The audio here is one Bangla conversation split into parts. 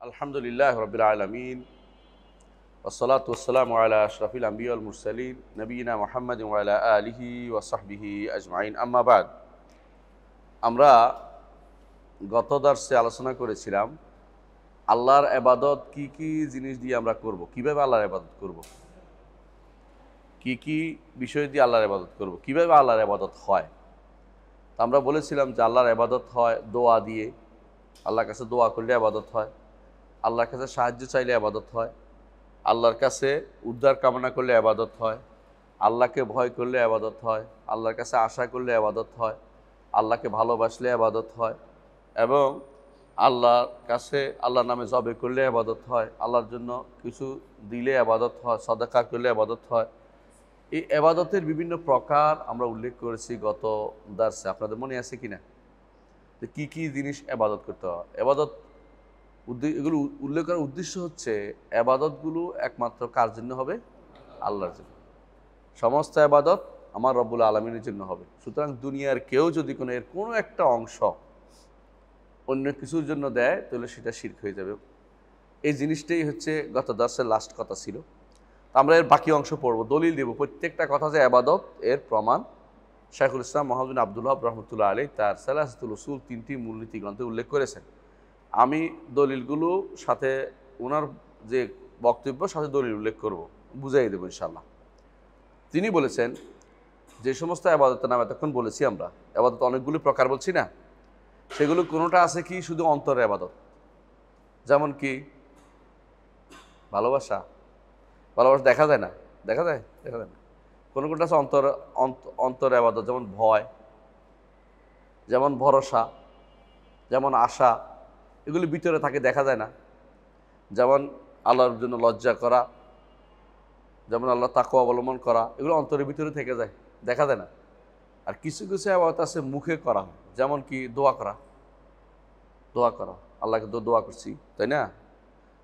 আলহামদুলিল্লাহ রাব্বিল আলামিন ওয়াসসালাতু ওয়াসসালামু আলা আশরাফিল আম্বিয়া ওয়াল মুরসালিন নবিয়িনা মুহাম্মাদিন ওয়া আলা আলিহি ওয়া সাহবিহি আজমাইন আম্মা বাদ। আমরা গত দর্শে আলোচনা করেছিলাম আল্লাহর ইবাদত কি কি জিনিস দিয়ে আমরা করব, কিভাবে আল্লাহর ইবাদত করব, কি কি বিষয় দিয়ে আল্লাহর ইবাদত করব, কিভাবে আল্লাহর ইবাদত হয়। আমরা বলেছিলাম যে আল্লাহর ইবাদত হয় দোয়া দিয়ে, আল্লাহর কাছে দোয়া করলে ইবাদত হয়, আল্লাহর কাছে সাহায্য চাইলে ইবাদত হয়, আল্লাহর কাছে উদ্ধার কামনা করলে ইবাদত হয়, আল্লাহকে ভয় করলে ইবাদত হয়, আল্লাহর কাছে আশা করলে ইবাদত হয়, আল্লাহকে ভালোবাসলে ইবাদত হয়, এবং আল্লাহর কাছে আল্লাহর নামে জবে করলে ইবাদত হয়, আল্লাহর জন্য কিছু দিলে ইবাদত হয়, সাদাকা করলে ইবাদত হয়। এই ইবাদতের বিভিন্ন প্রকার আমরা উল্লেখ করেছি গত দার্সে। আপনাদের মনে আছে কি না যে কী কী জিনিস ইবাদত করতে হয়? ইবাদত এগুলো উল্লেখ করার উদ্দেশ্য হচ্ছে ইবাদতগুলো একমাত্র কার জন্য হবে? আল্লাহর জন্য। সমস্ত ইবাদত আমার রব্বুল আলামিনের জন্য হবে। সুতরাং দুনিয়ার কেউ যদি এর কোনো একটা অংশ অন্য কিছুর জন্য দেয় তাহলে সেটা শিরক হয়ে যাবে। এই জিনিসটাই হচ্ছে গত দার্সের লাস্ট কথা ছিল। আমরা এর বাকি অংশ পড়ব, দলিল দেব প্রত্যেকটা কথা যে ইবাদত এর প্রমাণ শাইখুল ইসলাম মুহাম্মদ বিন আব্দুল ওয়াহাব রাহমাতুল্লাহ আলাইহি তার সালাসাতুল উসুল 3টি মূলনীতি গ্রন্থে উল্লেখ করেছেন। আমি দলিলগুলো সাথে ওনার যে বক্তব্য সাথে দলিল উল্লেখ করব, বুঝাই দেবো ইনশাআল্লাহ। তিনি বলেছেন যে সমস্ত ইবাদতের নাম এতক্ষণ বলেছি আমরা, ইবাদত অনেকগুলো প্রকার বলছি না, সেগুলো কোনোটা আছে কি শুধু অন্তরের ইবাদত, যেমন কি ভালোবাসা। ভালোবাসা দেখা যায় না, দেখা যায় না। কোনোটা আছে অন্তর ইবাদত, যেমন ভয়, যেমন ভরসা, যেমন আশা, এগুলি ভিতরে থাকে, দেখা যায় না। যেমন আল্লাহর জন্য লজ্জা করা, যেমন আল্লাহ তাকওয়া অবলম্বন করা, এগুলো অন্তরের ভিতরে থেকে যায়, দেখা যায় না। আর কিছু কিছু ইবাদত আছে মুখে করা হয়, যেমন কি দোয়া করা, আল্লাহকে তো দোয়া করছি, তাই না?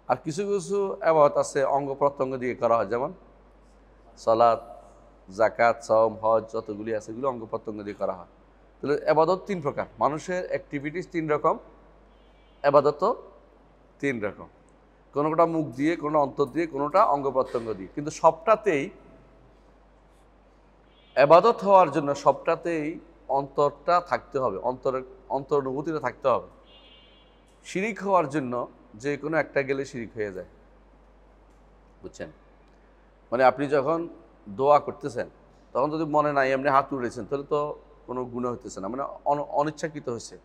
আর কিছু কিছু ইবাদত আছে অঙ্গ প্রত্যঙ্গ দিয়ে করা হয়, যেমন সালাত, যাকাত, সাওম, হজ, যতগুলি আছে এগুলো অঙ্গ প্রত্যঙ্গ দিয়ে করা হয়। তাহলে ইবাদত 3 প্রকার, মানুষের অ্যাক্টিভিটিস 3 রকম, ইবাদতও 3 রকম। কোনোটা মুখ দিয়ে, কোনোটা অন্তর দিয়ে, কোনোটা অঙ্গ প্রত্যঙ্গ দিয়ে। কিন্তু সবটাতেই ইবাদত হওয়ার জন্য সবটাতেই অন্তরটা থাকতে হবে, অন্তর অনুভূতিটা থাকতে হবে। শিরিক হওয়ার জন্য যে কোনো একটা গেলে শিরিক হয়ে যায়, বুঝছেন? মানে আপনি যখন দোয়া করতেছেন তখন যদি মনে নাই এমনি হাত তুলেছেন তাহলে তো কোনো গুনাহ হইতেছে না, মানে অনিচ্ছাকৃত হয়েছে।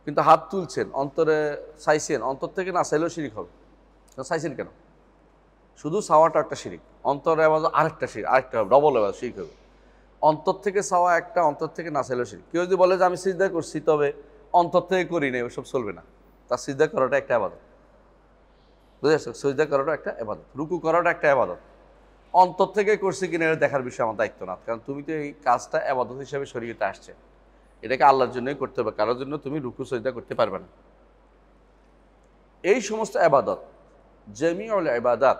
কিন্তু হাত তুলছেন, অন্তরে চাইছেন, অন্তর থেকে না চাইলেও শিরিক হবে। চাইছেন কেন? শুধু চাওয়াটা একটা শিরিক, অন্তরে ইবাদত আরেকটা শিরিক, আরেকটা হবে, ডবল এবার শিরিক হবে। অন্তর থেকে চাওয়া একটা, অন্তর থেকে না চাইলেও শিরিক। কেউ যদি বলে যে আমি সিজদা করছি তবে অন্তর থেকে করি না, ওসব চলবে না। তার সিজদা করাটা একটা ইবাদত, বুঝেছ? সিজদা করাটা একটা ইবাদত, রুকু করাটা একটা ইবাদত। অন্তর থেকে করছি কিনা এটা দেখার বিষয় আমার দায়িত্ব না, কারণ তুমি তো এই কাজটা ইবাদত হিসেবে শরীয়তে আসছে, এটাকে আল্লাহর জন্যই করতে হবে, কারোর জন্য তুমি রুকু সিজদা করতে পারবে না। এই সমস্ত ইবাদত, জামিউল ইবাদাত,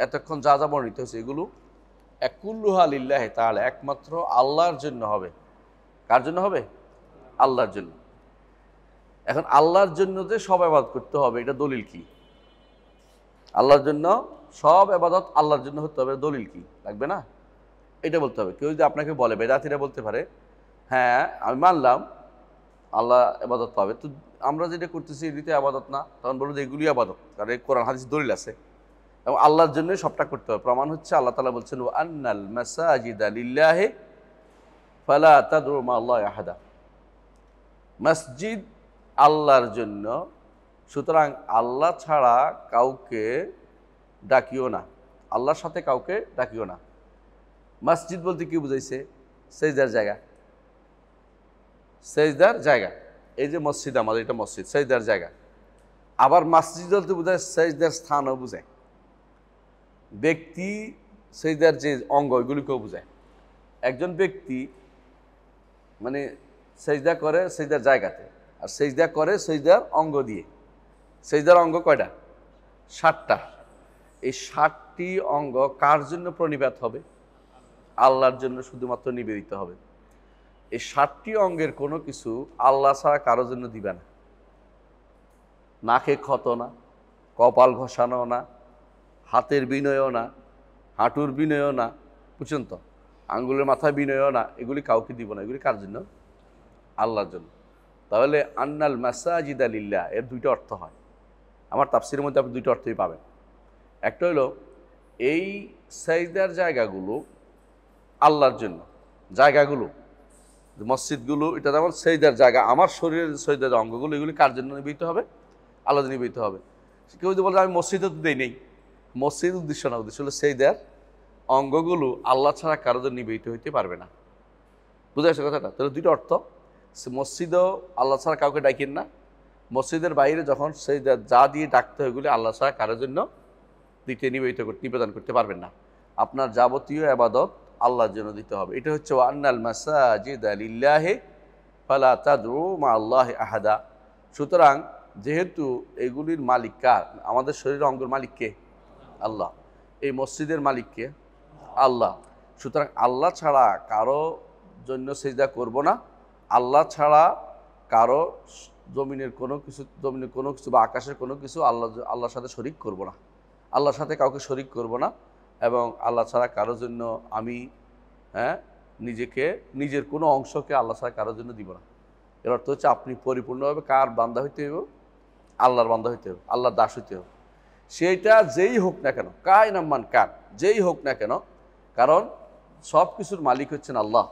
এতক্ষণ যা যা বর্ণিত হয়েছে এগুলো কুল্লুহা লিল্লাহি তাআলা, একমাত্র আল্লাহর জন্য হবে। কার জন্য হবে? আল্লাহর জন্য। এখন আল্লাহর জন্য যে সব ইবাদত করতে হবে, এটা দলিল কি? আল্লাহর জন্য সব ইবাদত আল্লাহর জন্য হতে হবে, দলিল কি লাগবে না? এটা বলতে হবে। কেউ যদি আপনাকে বলে, বেদাতিরা বলতে পারে হ্যাঁ আমি মানলাম আল্লাহ ইবাদত পাবে, তো আমরা যেটা করতেছি এটিতে ইবাদত না, তখন বলবো যে এগুলি ইবাদত, কারণ এই কোরআন হাদিস দলিল আছে এবং আল্লাহর জন্যই সবটা করতে হবে। প্রমাণ হচ্ছে আল্লাহ তাআলা বলছেন ওয়া আন্নাল মাসাজিদা লিল্লাহি ফালা তাদউ মা আল্লাহি আহাদা। মসজিদ আল্লাহর জন্য, সুতরাং আল্লাহ ছাড়া কাউকে ডাকিও না, আল্লাহর সাথে কাউকে ডাকিও না। মসজিদ বলতে কি বুঝাইছে? সেজদার জায়গা, সেজদার জায়গা। এই যে মসজিদ আমাদের, এটা মসজিদ, সেজদার জায়গা। আবার মসজিদ বলতে বোঝায় সেজদার স্থানও বোঝায়, ব্যক্তি সেজদার যে অঙ্গ এগুলিকেও বোঝায়। একজন ব্যক্তি মানে সেজদা করে সেজদার জায়গাতে, আর সেজদা করে সেজদার অঙ্গ দিয়ে। সেজদার অঙ্গ কয়টা? 7টা। এই 7টি অঙ্গ কার জন্য প্রণিপাত হবে? আল্লাহর জন্য শুধুমাত্র নিবেদিত হবে। এই 7টি অঙ্গের কোনো কিছু আল্লাহ ছাড়া কারোর জন্য দিবে না। নাকে ক্ষত না, কপাল ঘষানো না, হাতের বিনয়ও না, হাঁটুর বিনয়ও না, বুঝছেন তো, আঙ্গুলের মাথায় বিনয়ও না, এগুলি কাউকে দিব না। এগুলি কার জন্য? আল্লাহর জন্য। তাহলে আন্নাল মাসাজিদা লিল্লাহ এর দুইটা অর্থ হয়। আমার তাফসিরের মধ্যে আপনি দুইটা অর্থই পাবেন। একটা হলো এই সাজদার জায়গাগুলো আল্লাহর জন্য, জায়গাগুলো মসজিদগুলো এটা যেমন সাজদার জায়গা, আমার শরীরের সাজদার অঙ্গগুলো এগুলি কার জন্য নিবেদিত হবে? আল্লাহর জন্য নিবেদিত হবে। কেউ যদি বলে আমি মসজিদে তো দেই নেই, মসজিদ উদ্দেশ্য না, উদ্দেশ্য হলো সাজদার অঙ্গগুলো আল্লাহ ছাড়া কারো জন্য নিবেদিত হইতে পারবে না। বুঝে আসছে কথাটা? তাহলে দুইটা অর্থ, মসজিদও আল্লাহ ছাড়া কাউকে ডাকেন না, মসজিদের বাইরে যখন সেই যা দিয়ে ডাকতে হয় এগুলি আল্লাহ ছাড়া কারোর জন্য দিতে নিবেদন করতে পারবেন না। আপনার যাবতীয় আবাদত আল্লাহর জন্য দিতে হবে। এটা হচ্ছে আন্নাল মাসাজিদা লিল্লাহি ফালা তাদউ মা আল্লাহি আহাদা। সুতরাং যেহেতু এগুলির মালিক কার? আমাদের শরীরের অঙ্গের মালিক কে? আল্লাহ। এই মসজিদের মালিক কে? আল্লাহ। সুতরাং আল্লাহ ছাড়া কারো জন্য সিজদা করব না, আল্লাহ ছাড়া কারো জমিনের কোনো কিছু বা আকাশের কোনো কিছু আল্লাহর সাথে শরিক করব না, আল্লাহর সাথে কাউকে শরিক করব না, এবং আল্লাহ ছাড়া কারোর জন্য আমি নিজের কোনো অংশকে আল্লাহ ছাড়া কারোর জন্য দিব না। এর অর্থ হচ্ছে আপনি পরিপূর্ণভাবে কার বান্দা হইতে হবে? আল্লাহর বান্দা হইতে হবে, আল্লাহর দাস হইতে হবে। সেইটা যেই হোক না কেন, কায় নাম্মান কান, যেই হোক না কেন, কারণ সব কিছুর মালিক হচ্ছেন আল্লাহ,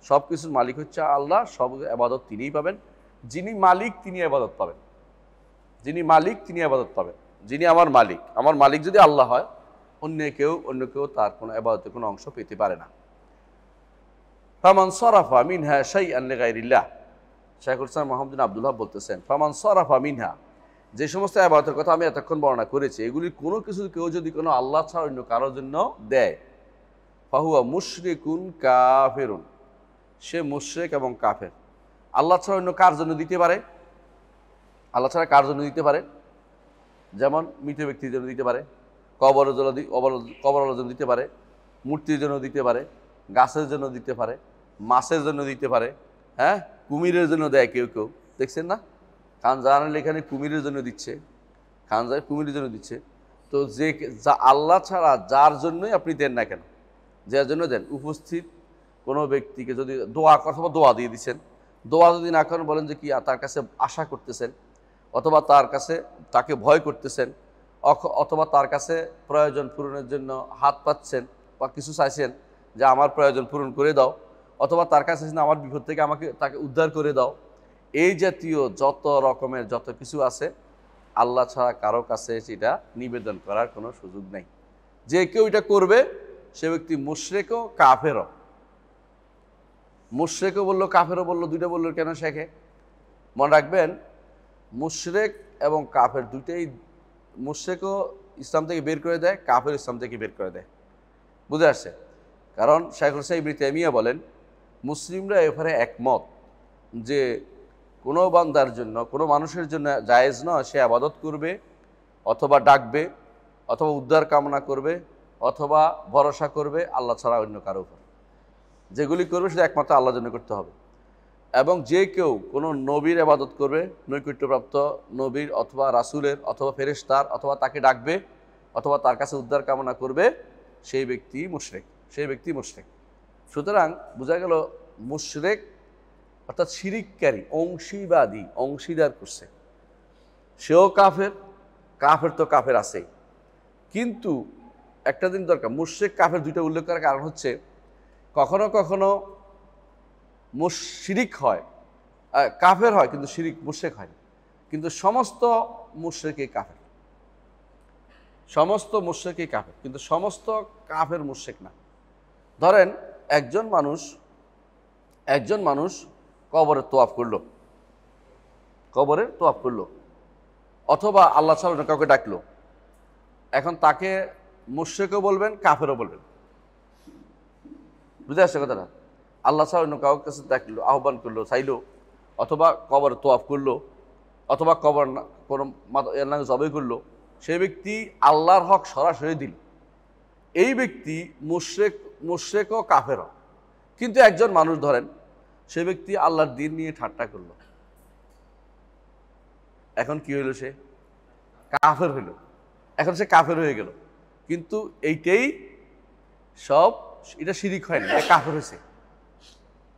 সব কিছুর মালিক হচ্ছে আল্লাহ, সব আবাদত তিনিই পাবেন। যিনি মালিক তিনি আবাদত পাবেন, যিনি মালিক তিনি আবাদত পাবেন। যিনি আমার মালিক যদি আল্লাহ হয়, অন্য কেউ তার কোনো আবাদতের কোনো অংশ পেতে পারে না। ফামান সরাফা মিনহা শাইআন লিগাইরিল্লাহ, শাইখুল ইসলাম মুহাম্মদ বিন আব্দুল্লাহ বলতেছেন, ফামান সরাফা মিনহা, যে সমস্ত আবাদতের কথা আমি এতক্ষণ বর্ণনা করেছি, এগুলির কোনো কিছু কেউ যদি কোনো আল্লাহ ছাড়া অন্য কারোর জন্য দেয়, ফাহুয়া মুশরিকুন কাফিরুন, সে মুশরিক এবং কাফের। আল্লাহ ছাড়া অন্য কার জন্য দিতে পারে? আল্লাহ ছাড়া কার জন্য দিতে পারে? যেমন মৃত ব্যক্তির জন্য দিতে পারে, কবরের জন্য দিতে পারে, মূর্তির জন্য দিতে পারে, গাছের জন্য দিতে পারে, মাছের জন্য দিতে পারে, কুমিরের জন্য দেয় কেউ কেউ, দেখছেন না? খান জাহানের এখানে কুমিরের জন্য দিচ্ছে, খান জাহান কুমিরের জন্য দিচ্ছে। তো যা আল্লাহ ছাড়া যার জন্যই আপনি দেন না কেন, যার জন্য দেন, উপস্থিত কোনো ব্যক্তিকে যদি দোয়া দিয়ে দিচ্ছেন, দোয়া যদি না করেন, বলেন যে কি তার কাছে আশা করতেছেন, অথবা তাকে ভয় করতেছেন, অথবা তার কাছে প্রয়োজন পূরণের জন্য হাত পাচ্ছেন বা কিছু চাইছেন যে আমার প্রয়োজন পূরণ করে দাও, অথবা তার কাছে আমার বিপদ থেকে তাকে উদ্ধার করে দাও, এই জাতীয় যত রকমের যত কিছু আছে, আল্লাহ ছাড়া কারো কাছে সেটা নিবেদন করার কোনো সুযোগ নেই। যে কেউ এটা করবে সে ব্যক্তি মুশরিকও কাফেরও। মুশরিকও বললো, কাফেরও বললো, দুইটা বললো কেন শেখে? মনে রাখবেন, মুশরিক এবং কাফের দুইটাই, মুশরিকও ইসলাম থেকে বের করে দেয়, কাফের ইসলাম থেকে বের করে দেয়। বুঝে আসছে? কারণ শাইখুল ইসলাম ইবনে তাইমিয়া বলেন, মুসলিমরা এবারে একমত যে কোনো বান্দার জন্য, কোনো মানুষের জন্য জায়েজ নয় সে আবাদত করবে, অথবা ডাকবে, অথবা উদ্ধার কামনা করবে, অথবা ভরসা করবে আল্লাহ ছাড়া অন্য কারো উপর। যেগুলি করবে সেটা একমাত্র আল্লাহর জন্য করতে হবে। এবং যে কেউ কোনো নবীর আবাদত করবে, নৈকট্যপ্রাপ্ত নবীর অথবা রাসূলের অথবা ফেরেশতার, অথবা তাকে ডাকবে, অথবা তার কাছে উদ্ধার কামনা করবে, সেই ব্যক্তি মুশরিক। সুতরাং বোঝা গেল মুশরিক অর্থাৎ শিরিককারী, অংশীদার করছে, সেও কাফের তো কাফের আছেই। কিন্তু একটা দিন দরকার, মুশরিক কাফের দুইটা উল্লেখ করার কারণ হচ্ছে, কখনো কখনো শিরিক হয়, কাফের হয় কিন্তু মুশরিক হয় না। কিন্তু সমস্ত মুশরিকই কাফের, কিন্তু সমস্ত কাফের মুশরিক না। ধরেন একজন মানুষ কবরের তোয়াফ করলো, অথবা আল্লাহ ছাড়া কাউকে ডাকলো, এখন তাকে মুশরিকও বলবেন, কাফেরও বলবেন। বুঝে আসছে কথাটা? আল্লাহ ছাড়া অন্য কাউকে কাছে ডাকলো, আহ্বান করলো, চাইলো, অথবা কবর তোয়াফ করলো, অথবা কবর কোনো এর নামে জবাই করলো, সেই ব্যক্তি আল্লাহর হক সরাসরি দিল। এই ব্যক্তি মুশরিকও কাফেরও। কিন্তু একজন মানুষ ধরেন সে ব্যক্তি আল্লাহর দ্বীন নিয়ে ঠাট্টা করলো, এখন কি হইল? সে কাফের হইল। এখন সে কাফের হয়ে গেল, কিন্তু এইটাই সব, এটা শিরিক হয় না, এটা কাফের হয়েছে।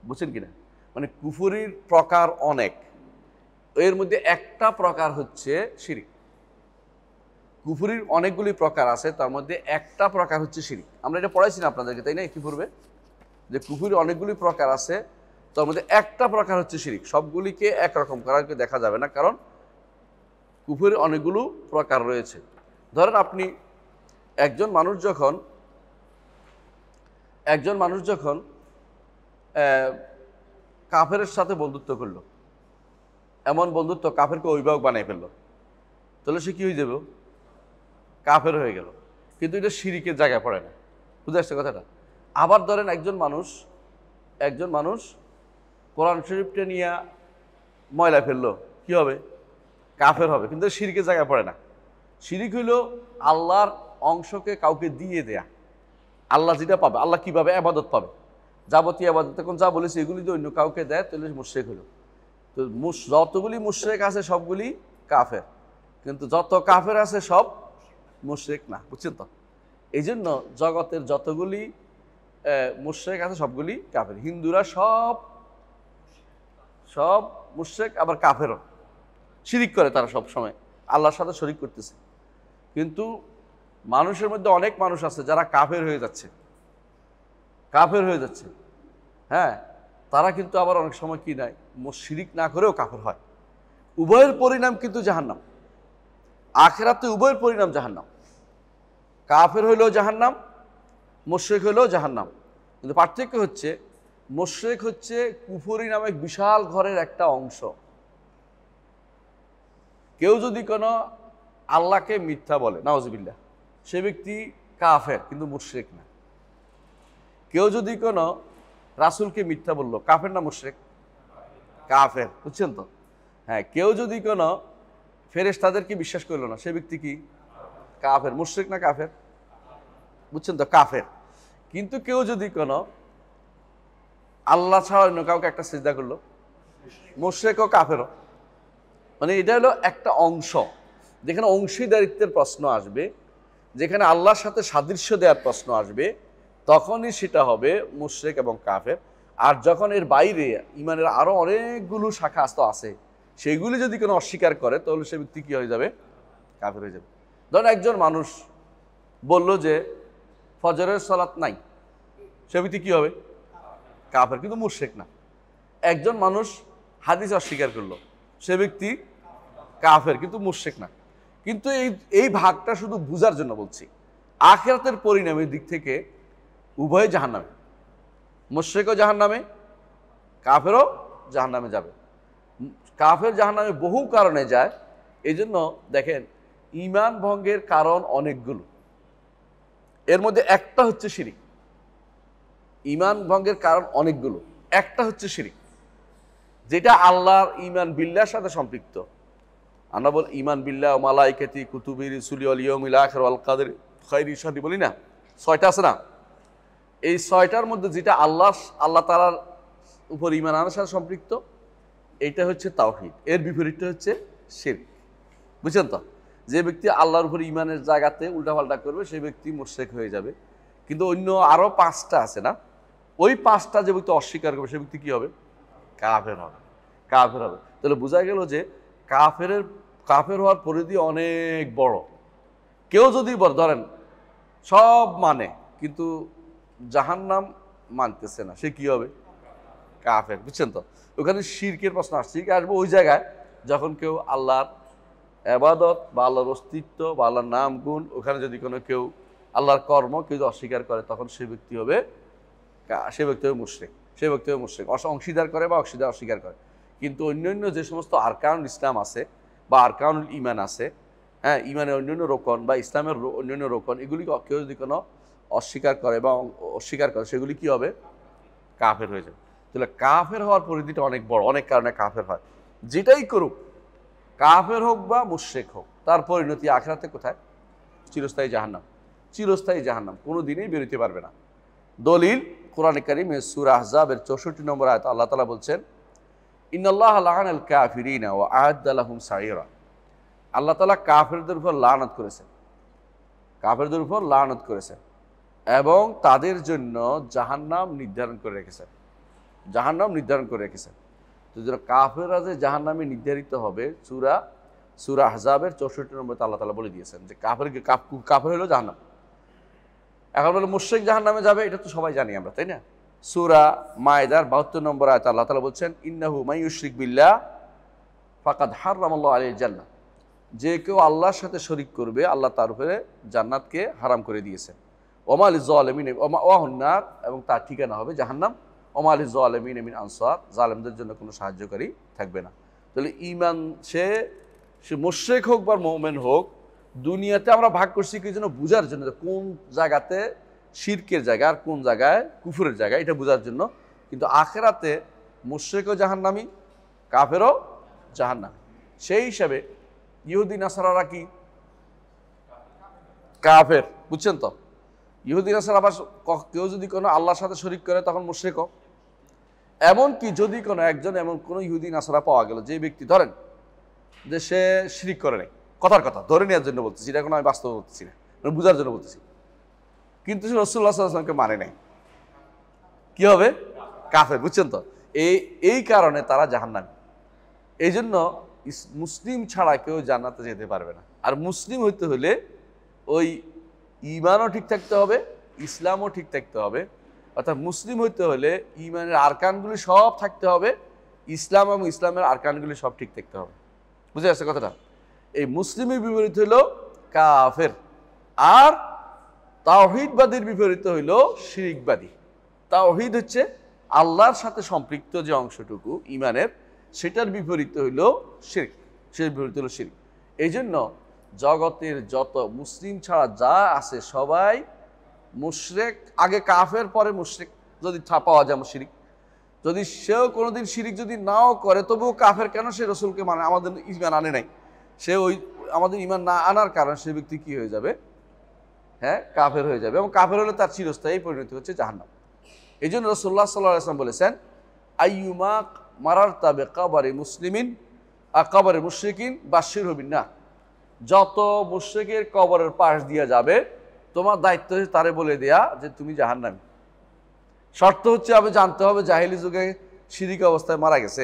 বুঝছেন কিনা? মানে কুফরির প্রকার অনেক, এর মধ্যে একটা প্রকার হচ্ছে শিরিক। কুফরির অনেকগুলি প্রকার আছে, তার মধ্যে একটা প্রকার হচ্ছে শিরিক। আমরা এটা পড়াইছি না আপনাদেরকে, তাই না, কি পূর্বে, যে কুফরির অনেকগুলি প্রকার আছে, তার মধ্যে একটা প্রকার হচ্ছে শিরিক। সবগুলিকে একরকম করার দেখা যাবে না, কারণ কুফরির অনেকগুলো প্রকার রয়েছে। ধরেন আপনি একজন মানুষ যখন কাফেরের সাথে বন্ধুত্ব করলো, এমন বন্ধুত্ব কাফেরকে অভিভাবক বানিয়ে ফেললো, তাহলে সে কি হয়ে যাবে? কাফের হয়ে গেল, কিন্তু এটা শিরিকের জায়গায় পড়ে না। বুঝে আসছে কথাটা? আবার ধরেন একজন মানুষ কোরআন শরীফটা নিয়ে ময়লা ফেললো, কি হবে? কাফের হবে, কিন্তু শিরিকের জায়গায় পড়ে না। শিরিক হইল আল্লাহর অংশকে কাউকে দিয়ে দেয়া। আল্লাহ যেটা পাবে, আল্লাহ কিভাবে আবাদত পাবে, যাবতীয় আবাদত এখন যা বলেছে এগুলি যদি অন্য কাউকে দেয় তাহলে মুশরিক হইল। তো যতগুলি মুশরিক আছে সবগুলি কাফের, কিন্তু যত কাফের আছে সব মুশরিক না। বুঝছেন তো? এই জন্য জগতের যতগুলি মুশরিক আছে সবগুলি কাফের। হিন্দুরা সব মুশরিক, আবার কাফেরও। শিরিক করে তারা সব সময়, আল্লাহর সাথে শরিক করতেছে। কিন্তু মানুষের মধ্যে অনেক মানুষ আছে যারা কাফের হয়ে যাচ্ছে, হ্যাঁ, তারা কিন্তু আবার অনেক সময় কি নাই, শিরিক না করেও কাফের হয়। উভয়ের পরিণাম কিন্তু জাহান্নাম, আখিরাতে উভয়ের পরিণাম জাহান্নাম। কাফের হইলেও জাহান্নাম, মুশরিক হইলেও জাহান্নাম। কিন্তু পার্থক্য হচ্ছে, মুশরিক হচ্ছে কুফরি নামে বিশাল ঘরের একটা অংশ। কেউ যদি কোনো আল্লাহকে মিথ্যা বলে, নাউজুবিল্লাহ, সে ব্যক্তি কাফের, কিন্তু মুশরিক না। কেউ যদি কোনো রাসূলকে মিথ্যা বললো, কাফের না মুশরিক? কাফের। বুঝছেন তো? হ্যাঁ, কেউ যদি কোনো ফেরেশতাদেরকে বিশ্বাস করলো না, সে ব্যক্তি কি? কাফের। মুশরিক না কাফের? বুঝছেন তো? কাফের। কিন্তু কেউ যদি কোনো আল্লাহ ছাড়া অন্য কাউকে একটা সিজদা করলো, মুশরিক ও কাফেরও। মানে এটা হলো একটা অংশ, যেখানে অংশীদারিত্বের প্রশ্ন আসবে, যেখানে আল্লাহর সাথে সাদৃশ্য দেওয়ার প্রশ্ন আসবে, তখনই সেটা হবে মুশরিক এবং কাফের। আর যখন এর বাইরে ইমানের আরো অনেকগুলো শাখা আস্ত আছে, সেগুলি যদি কোনো অস্বীকার করে, তাহলে সে ব্যক্তি কি হয়ে যাবে? কাফের হয়ে যাবে। ধরেন একজন মানুষ বলল যে ফজরের সালাত নাই, সে ব্যক্তি কি হবে? কাফের, কিন্তু মুশরিক না। একজন মানুষ হাদিস অস্বীকার করলো, সে ব্যক্তি কাফের, কিন্তু মুশরিক না। কিন্তু এই ভাগটা শুধু বুঝার জন্য বলছি। আখিরাতের পরিণামের দিক থেকে উভয় জাহান্নামে, মুশরিকও জাহান্নামে, কাফেরও জাহান্নামে যাবে। কাফের জাহান্নামে বহু কারণে যায়। এই জন্য দেখেন, ঈমান ভঙ্গের কারণ অনেকগুলো, এর মধ্যে একটা হচ্ছে শিরিক। ঈমান ভঙ্গের কারণ অনেকগুলো, একটা হচ্ছে শিরিক, যেটা আল্লাহর ঈমান বিল্লাহর সাথে সম্পৃক্ত। আমরা বল ঈমান বিল্লাহ, মালাইকাতি, কুতুবি, রুসুলি, ওয়াল ইয়াউমিল আখির, ওয়াল কদর খাইরি শাররি, বলি না? 6টা আছে না? এই 6টার মধ্যে যেটা আল্লাহ তাআলার উপর ঈমান আনার সাথে সম্পৃক্ত, এইটা হচ্ছে তাওহীদ। এর বিপরীতটা হচ্ছে শিরক। বুঝছেন তো? যে ব্যক্তি আল্লাহর উপর ঈমানের জায়গাতে উল্টাপাল্টা করবে, সেই ব্যক্তি মুশরিক হয়ে যাবে। কিন্তু অন্য আরো 5টা আছে না, ওই 5টা যে ব্যক্তি অস্বীকার করবে, সে ব্যক্তি কি হবে? কাফের হবে। তাহলে বোঝা গেল যে কাফের হওয়ার পরিধি অনেক বড়। কেউ যদি ধরেন সব মানে, কিন্তু জাহান্নাম মানতেছে না, সে কি হবে? কাফের। বুঝছেন তো? ওখানে শিরকের প্রশ্ন আসছে, আসবে ওই জায়গায় যখন কেউ আল্লাহর ইবাদত বা আল্লাহর অস্তিত্ব বা আল্লাহর নাম গুণ, ওখানে যদি কেউ আল্লাহর কর্ম কেউ অস্বীকার করে, তখন সে ব্যক্তি হবে মুশরিক। অংশীদার করে বা অস্বীকার করে। কিন্তু অন্যান্য যে সমস্ত আরকানুল ইসলাম আছে বা আরকানুল ঈমান আছে, হ্যাঁ, ঈমানের অন্যান্য রোকন বা ইসলামের অন্যান্য রোকন, এগুলি কেউ যদি কোনো অস্বীকার করে বা অস্বীকার করে, সেগুলি কি হবে? কাফের হয়ে যাবে। তাহলে কাফের হওয়ার পরিধিটা অনেক বড়, অনেক কারণে কাফের হয়। যেটাই করুক, কাফের হোক বা মুশরিক হোক, তার পরিণতি আখিরাতে কোথায়? চিরস্থায়ী জাহান্নাম, কোনো দিনেই বেরোতে পারবে না। দলিল কোরআনে কারীমে সূরা আহজাবের 64 নম্বর আয়াত, আল্লাহ তাআলা বলছেন, ইন্নাল্লাহা লাআনাল কাফিরিনা ওয়া আ'আদ্দা লাহুম সাঈরা। আল্লাহ তাআলা কাফেরদের উপর লানত করেছেন কাফেরদের উপর লানত করেছেন এবং তাদের জন্য জাহান্নাম নির্ধারণ করে রেখেছেন। জাহান্নাম নির্ধারণ করে রেখেছেন। তো কাফেররা যে জাহান্নামে নির্ধারিত হবে সূরা আহজাবের 64 নম্বরে আল্লাহ তাআলা বলে দিয়েছেন যে কাফের হলো জাহান্নাম। এখন বলে মুশরিক জাহান্নামে যাবে, এটা তো সবাই জানি আমরা, তাই না? সূরা মায়েদার 72 নম্বর আয়াতে আল্লাহ তাআলা বলছেন ইন্নাহু মাইয়ুশরিক বিল্লাহ ফাকাদ হারামাল্লাহু আলাইহিল জান্নাহ, যে কেউ আল্লাহর সাথে শরীক করবে আল্লাহ তার উপরে জান্নাতকে হারাম করে দিয়েছেন। ওমা লিয-যালিমিন ওয়াহুন নার, এবং তার ঠিকানা হবে জাহান্নাম। ওমা লিয-যালিমিন মিন আনসার, জালেমদের জন্য কোনো সাহায্যকারী থাকবে না। তাহলে ঈমান সে মুশরিক হোক বা মুমিন হোক, দুনিয়াতে আমরা ভাগ করছি কি জন্য? বুঝার জন্য কোন জায়গাতে শিরকের জায়গা আর কোন জায়গায় কুফরের জায়গা, এটা বোঝার জন্য। কিন্তু আখিরাতে মুশরিকও জাহান্নামী, কাফেরও জাহান্নামী। সেই হিসাবে ইহুদি নাসারারা কি? কাফের, বুঝছেন তো? ইহুদি নাসারা আবার কেউ যদি কোনো আল্লাহর সাথে শরীক করে তখন মুশরিক। এমনকি যদি কোনো একজন এমন কোনো ইহুদি নাসারা পাওয়া গেল, যে ব্যক্তি ধরেন যে সে শিরিক করে নাই, কথার কথা ধরে নেওয়ার জন্য বলতেছি, এটা কোনো আমি বাস্তব বলতেছি না, বুঝার জন্য বলতেছি, কিন্তু সে রাসূলুল্লাহ সাল্লাল্লাহু আলাইহি ওয়াসাল্লামকে মানে নাই, কি হবে? কাফের, বুঝছেন তো? এই কারণে তারা জাহান্নামী। এই জন্য মুসলিম ছাড়া কেউ জান্নাতে যেতে পারবে না। আর মুসলিম হইতে হলে ওই ঈমানও ঠিক থাকতে হবে, ইসলামও ঠিক থাকতে হবে। অর্থাৎ মুসলিম হইতে হলে ঈমানের আরকানগুলি সব থাকতে হবে, ইসলাম এবং ইসলামের আরকানগুলি সব ঠিক থাকতে হবে। বুঝে আসছে কথাটা? এই মুসলিমের বিপরীত হইল কাফের, আর তাওহীদবাদীর বিপরীত হইল শিরিকবাদী। তাওহীদ হচ্ছে আল্লাহর সাথে সম্পৃক্ত যে অংশটুকু ঈমানের, সেটার বিপরীত হইল শিরক, সেটার বিপরীত হইল শিরক। এই জন্য জগতের যত মুসলিম ছাড়া যা আছে সবাই মুশরিক, আগে কাফের পরে মুশরিক যদি পাওয়া যায় শিরিক। যদি সেও কোনোদিন শিরিক যদি নাও করে তবুও কাফের কেন? সে রসুলকে মানে, আমাদের ঈমান আনে নাই, সে ওই আমাদের ঈমান না আনার কারণ সে ব্যক্তি কি হয়ে যাবে? হ্যাঁ, কাফের হয়ে যাবে, এবং কাফের হলে তার চিরস্থায়ী পরিণতি হচ্ছে জাহান্নাম। এই জন্য রাসূলুল্লাহ সাল্লাল্লাহু আলাইহি ওয়াসাল্লাম বলেছেন আইয়ুমা মারারতা বিকাবরি মুসলিমিন আকাবরি মুশরিকিন বাশশিরহু বিন্নার, যত মুশরিকের কবরের পাশ দিয়ে যাবে তোমার দায়িত্ব হচ্ছে তারে বলে দেয়া যে তুমি জাহান্নামী। শর্ত হচ্ছে আমি জানতে হবে জাহিলি যুগে শিরিক অবস্থায় মারা গেছে,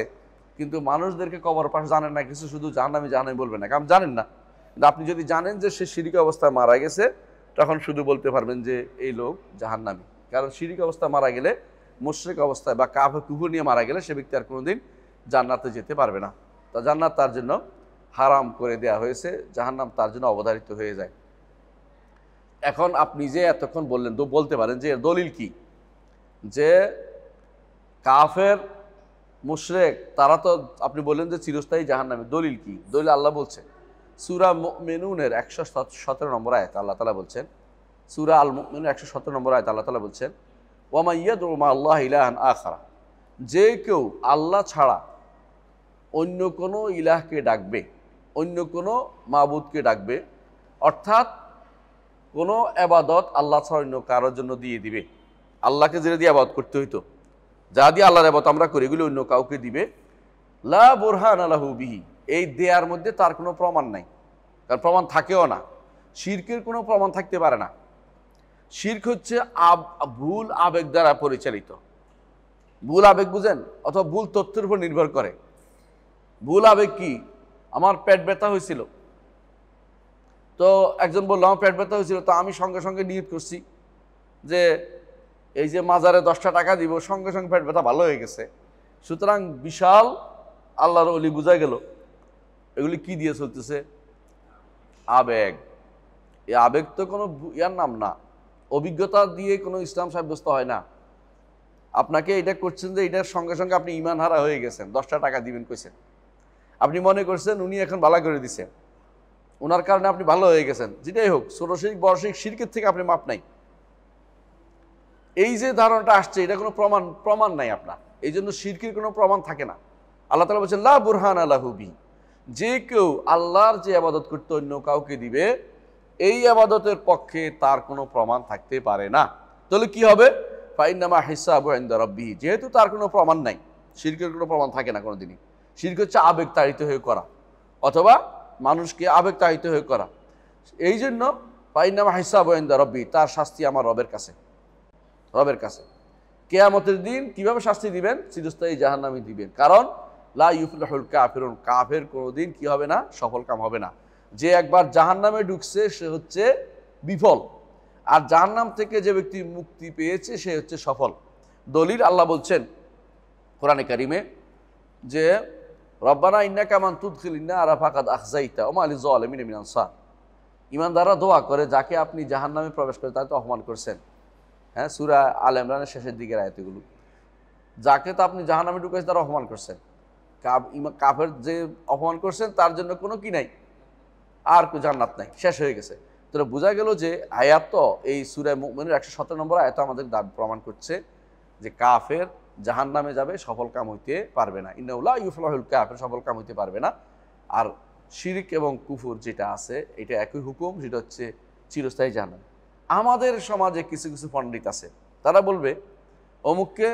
কিন্তু মানুষদেরকে কবরের পাশ জানেন না কিছু, শুধু জাহান্নামী জাহান্নামী বলবে না, কারণ জানেন না। কিন্তু আপনি যদি জানেন যে সে শিরিক অবস্থায় মারা গেছে, তখন শুধু বলতে পারবেন যে এই লোক জাহান্নামী। কারণ শিরিক অবস্থায় মারা গেলে, মুশরিক অবস্থায় বা কাফের কুফর নিয়ে মারা গেলে সে ব্যক্তি আর কোনোদিন জান্নাতে যেতে পারবে না। তা জান্নাত তার জন্য হারাম করে দেয়া হয়েছে, জাহান্নাম তার জন্য অবধারিত হয়ে যায়। এখন আপনি যে এতক্ষণ বললেন, তো বলতে পারেন যে এর দলিল কি? যে কাফের মুশরিক তারা তো আপনি বললেন যে চিরস্থায়ী জাহান্নামী, দলিল কি? দলিল আল্লাহ বলছে সূরা মুমিনুনের 117 নম্বর আয়াত আল্লাহ তাআলা বলছেন, সূরা আল মুমিনুনের 117 নম্বর আয়াত আল্লাহ তাআলা বলছেন ওয়া মান ইয়াদউ মা আল্লাহি ইলাহান আখারা, যে কেউ আল্লাহ ছাড়া অন্য কোনো ইলাহকে ডাকবে, অন্য কোনো মাবুদকে ডাকবে, অর্থাৎ কোনো ইবাদত আল্লাহ ছাড়া অন্য কারোর জন্য দিয়ে দিবে, আল্লাহকে যেটা দিয়ে ইবাদত করতে হইতো, যা দিয়ে আল্লাহর ইবাদত আমরা করি এগুলো অন্য কাউকে দিবে, লা বুরহানা লাহু বিহি, এই দেয়ার মধ্যে তার কোনো প্রমাণ নাই, তার প্রমাণ থাকেও না। শিরকের কোনো প্রমাণ থাকতে পারে না। শিরক হচ্ছে ভুল আবেগ দ্বারা পরিচালিত। ভুল আবেগ বুঝেন, অথবা ভুল তথ্যের উপর নির্ভর করে। ভুল আবেগ কি? আমার পেট ব্যথা হয়েছিল, তো একজন বললো আমার পেট ব্যথা হয়েছিল, তো আমি সঙ্গে সঙ্গে নিয়ত করছি যে এই যে মাজারে 10টা টাকা দিব, সঙ্গে সঙ্গে পেট ব্যথা ভালো হয়ে গেছে। সুতরাং বিশাল আল্লাহর ওলি বোঝা গেল এগুলি কি দিয়ে চলতেছে? আবেগ। এই আবেগ তো কোনো ইয়ার নাম না, অভিজ্ঞতা দিয়ে কোনো ইসলাম সাব্যস্ত হয় না। আপনাকে এটা করছেন যে এটার সঙ্গে সঙ্গে আপনি ঈমান হারা হয়ে গেছেন, 10টা টাকা দিবেন কইছেন, আপনি মনে করছেন উনি এখন ভালো করে দিচ্ছেন, ওনার কারণে আপনি ভালো হয়ে গেছেন। যেটাই হোক, ছোট শিরক বড় শিরক, শিরকের থেকে আপনি মাপ নাই। এই যে ধারণাটা আসছে, এটা কোনো প্রমাণ নাই আপনার, এই জন্য শিরকের কোনো প্রমাণ থাকে না। আল্লাহ তাআলা বলছেন লা বুরহানা লাহু বিহি, যে কেউ আল্লাহর যে ইবাদত করতে অন্য কাউকে দিবে, এই ইবাদতের পক্ষে তার কোনো প্রমাণ থাকতে পারে না। তাহলে কি হবে? ফাইন্নামা হিসাবু ইনদা রাব্বিহি, যেহেতু তার কোনো প্রমাণ নাই, শিরকের কোনো প্রমাণ থাকে না কোনোদিনই। শিরক হচ্ছে আবেগ তাড়িত হয়ে করা, অথবা মানুষকে আবেগ তাড়িত হয়ে করা। এই জন্য ফাইন্নামা হিসাবু ইনদা রাব্বি, তার শাস্তি আমার রবের কাছে। কিয়ামতের দিন কিভাবে শাস্তি দিবেন? চিরস্থায়ী জাহান্নামে দিবেন। কারণ লা ইউফলিহুল কাফিরুন, কাফের কোনোদিন কি হবে না? সফল কাম হবে না। যে একবার জাহান্নামে ঢুকছে সে হচ্ছে বিফল, আর জাহান্নাম থেকে যে ব্যক্তি মুক্তি পেয়েছে সে হচ্ছে সফল। দলিল আল্লাহ বলছেন কোরআনে কারিমে যে রব্বানা ইন্নাকা মান তুদখিলিন নারা ফাকাদ আখযাইতা ওয়া মা লিয-যালিমিন মিন আনসার। ঈমানদাররা দোয়া করে, যাকে আপনি জাহান্নামে প্রবেশ করে তাকে তো অপমান করছেন। হ্যাঁ, সূরা আল ইমরানের শেষের দিকের আয়াতগুলো, যাকে তো আপনি জাহান্নামে ঢুকাইছেন তারা অপমান করছেন। কাফের যে অপমান করছেন তার জন্য কোনো কি নাই, আর কোনো জান্নাত নাই, শেষ হয়ে গেছে। তো বোঝা গেল যে আয়াত তো এই সূরা মুমিনের 117 নম্বর আয়াত আমাদের প্রমাণ করছে যে কাফের জাহান্নামে যাবে, সফল কাম হইতে পারবে না। ইন্নাহু লা ইউফলিহুল কাফির, সফল কাম হইতে পারবে না। আর শিরক এবং কুফর যেটা আছে এটা একই হুকুম, যেটা হচ্ছে চিরস্থায়ী জাহান্নাম। আমাদের সমাজে কিছু কিছু পণ্ডিত আছে, তারা বলবে অমুককে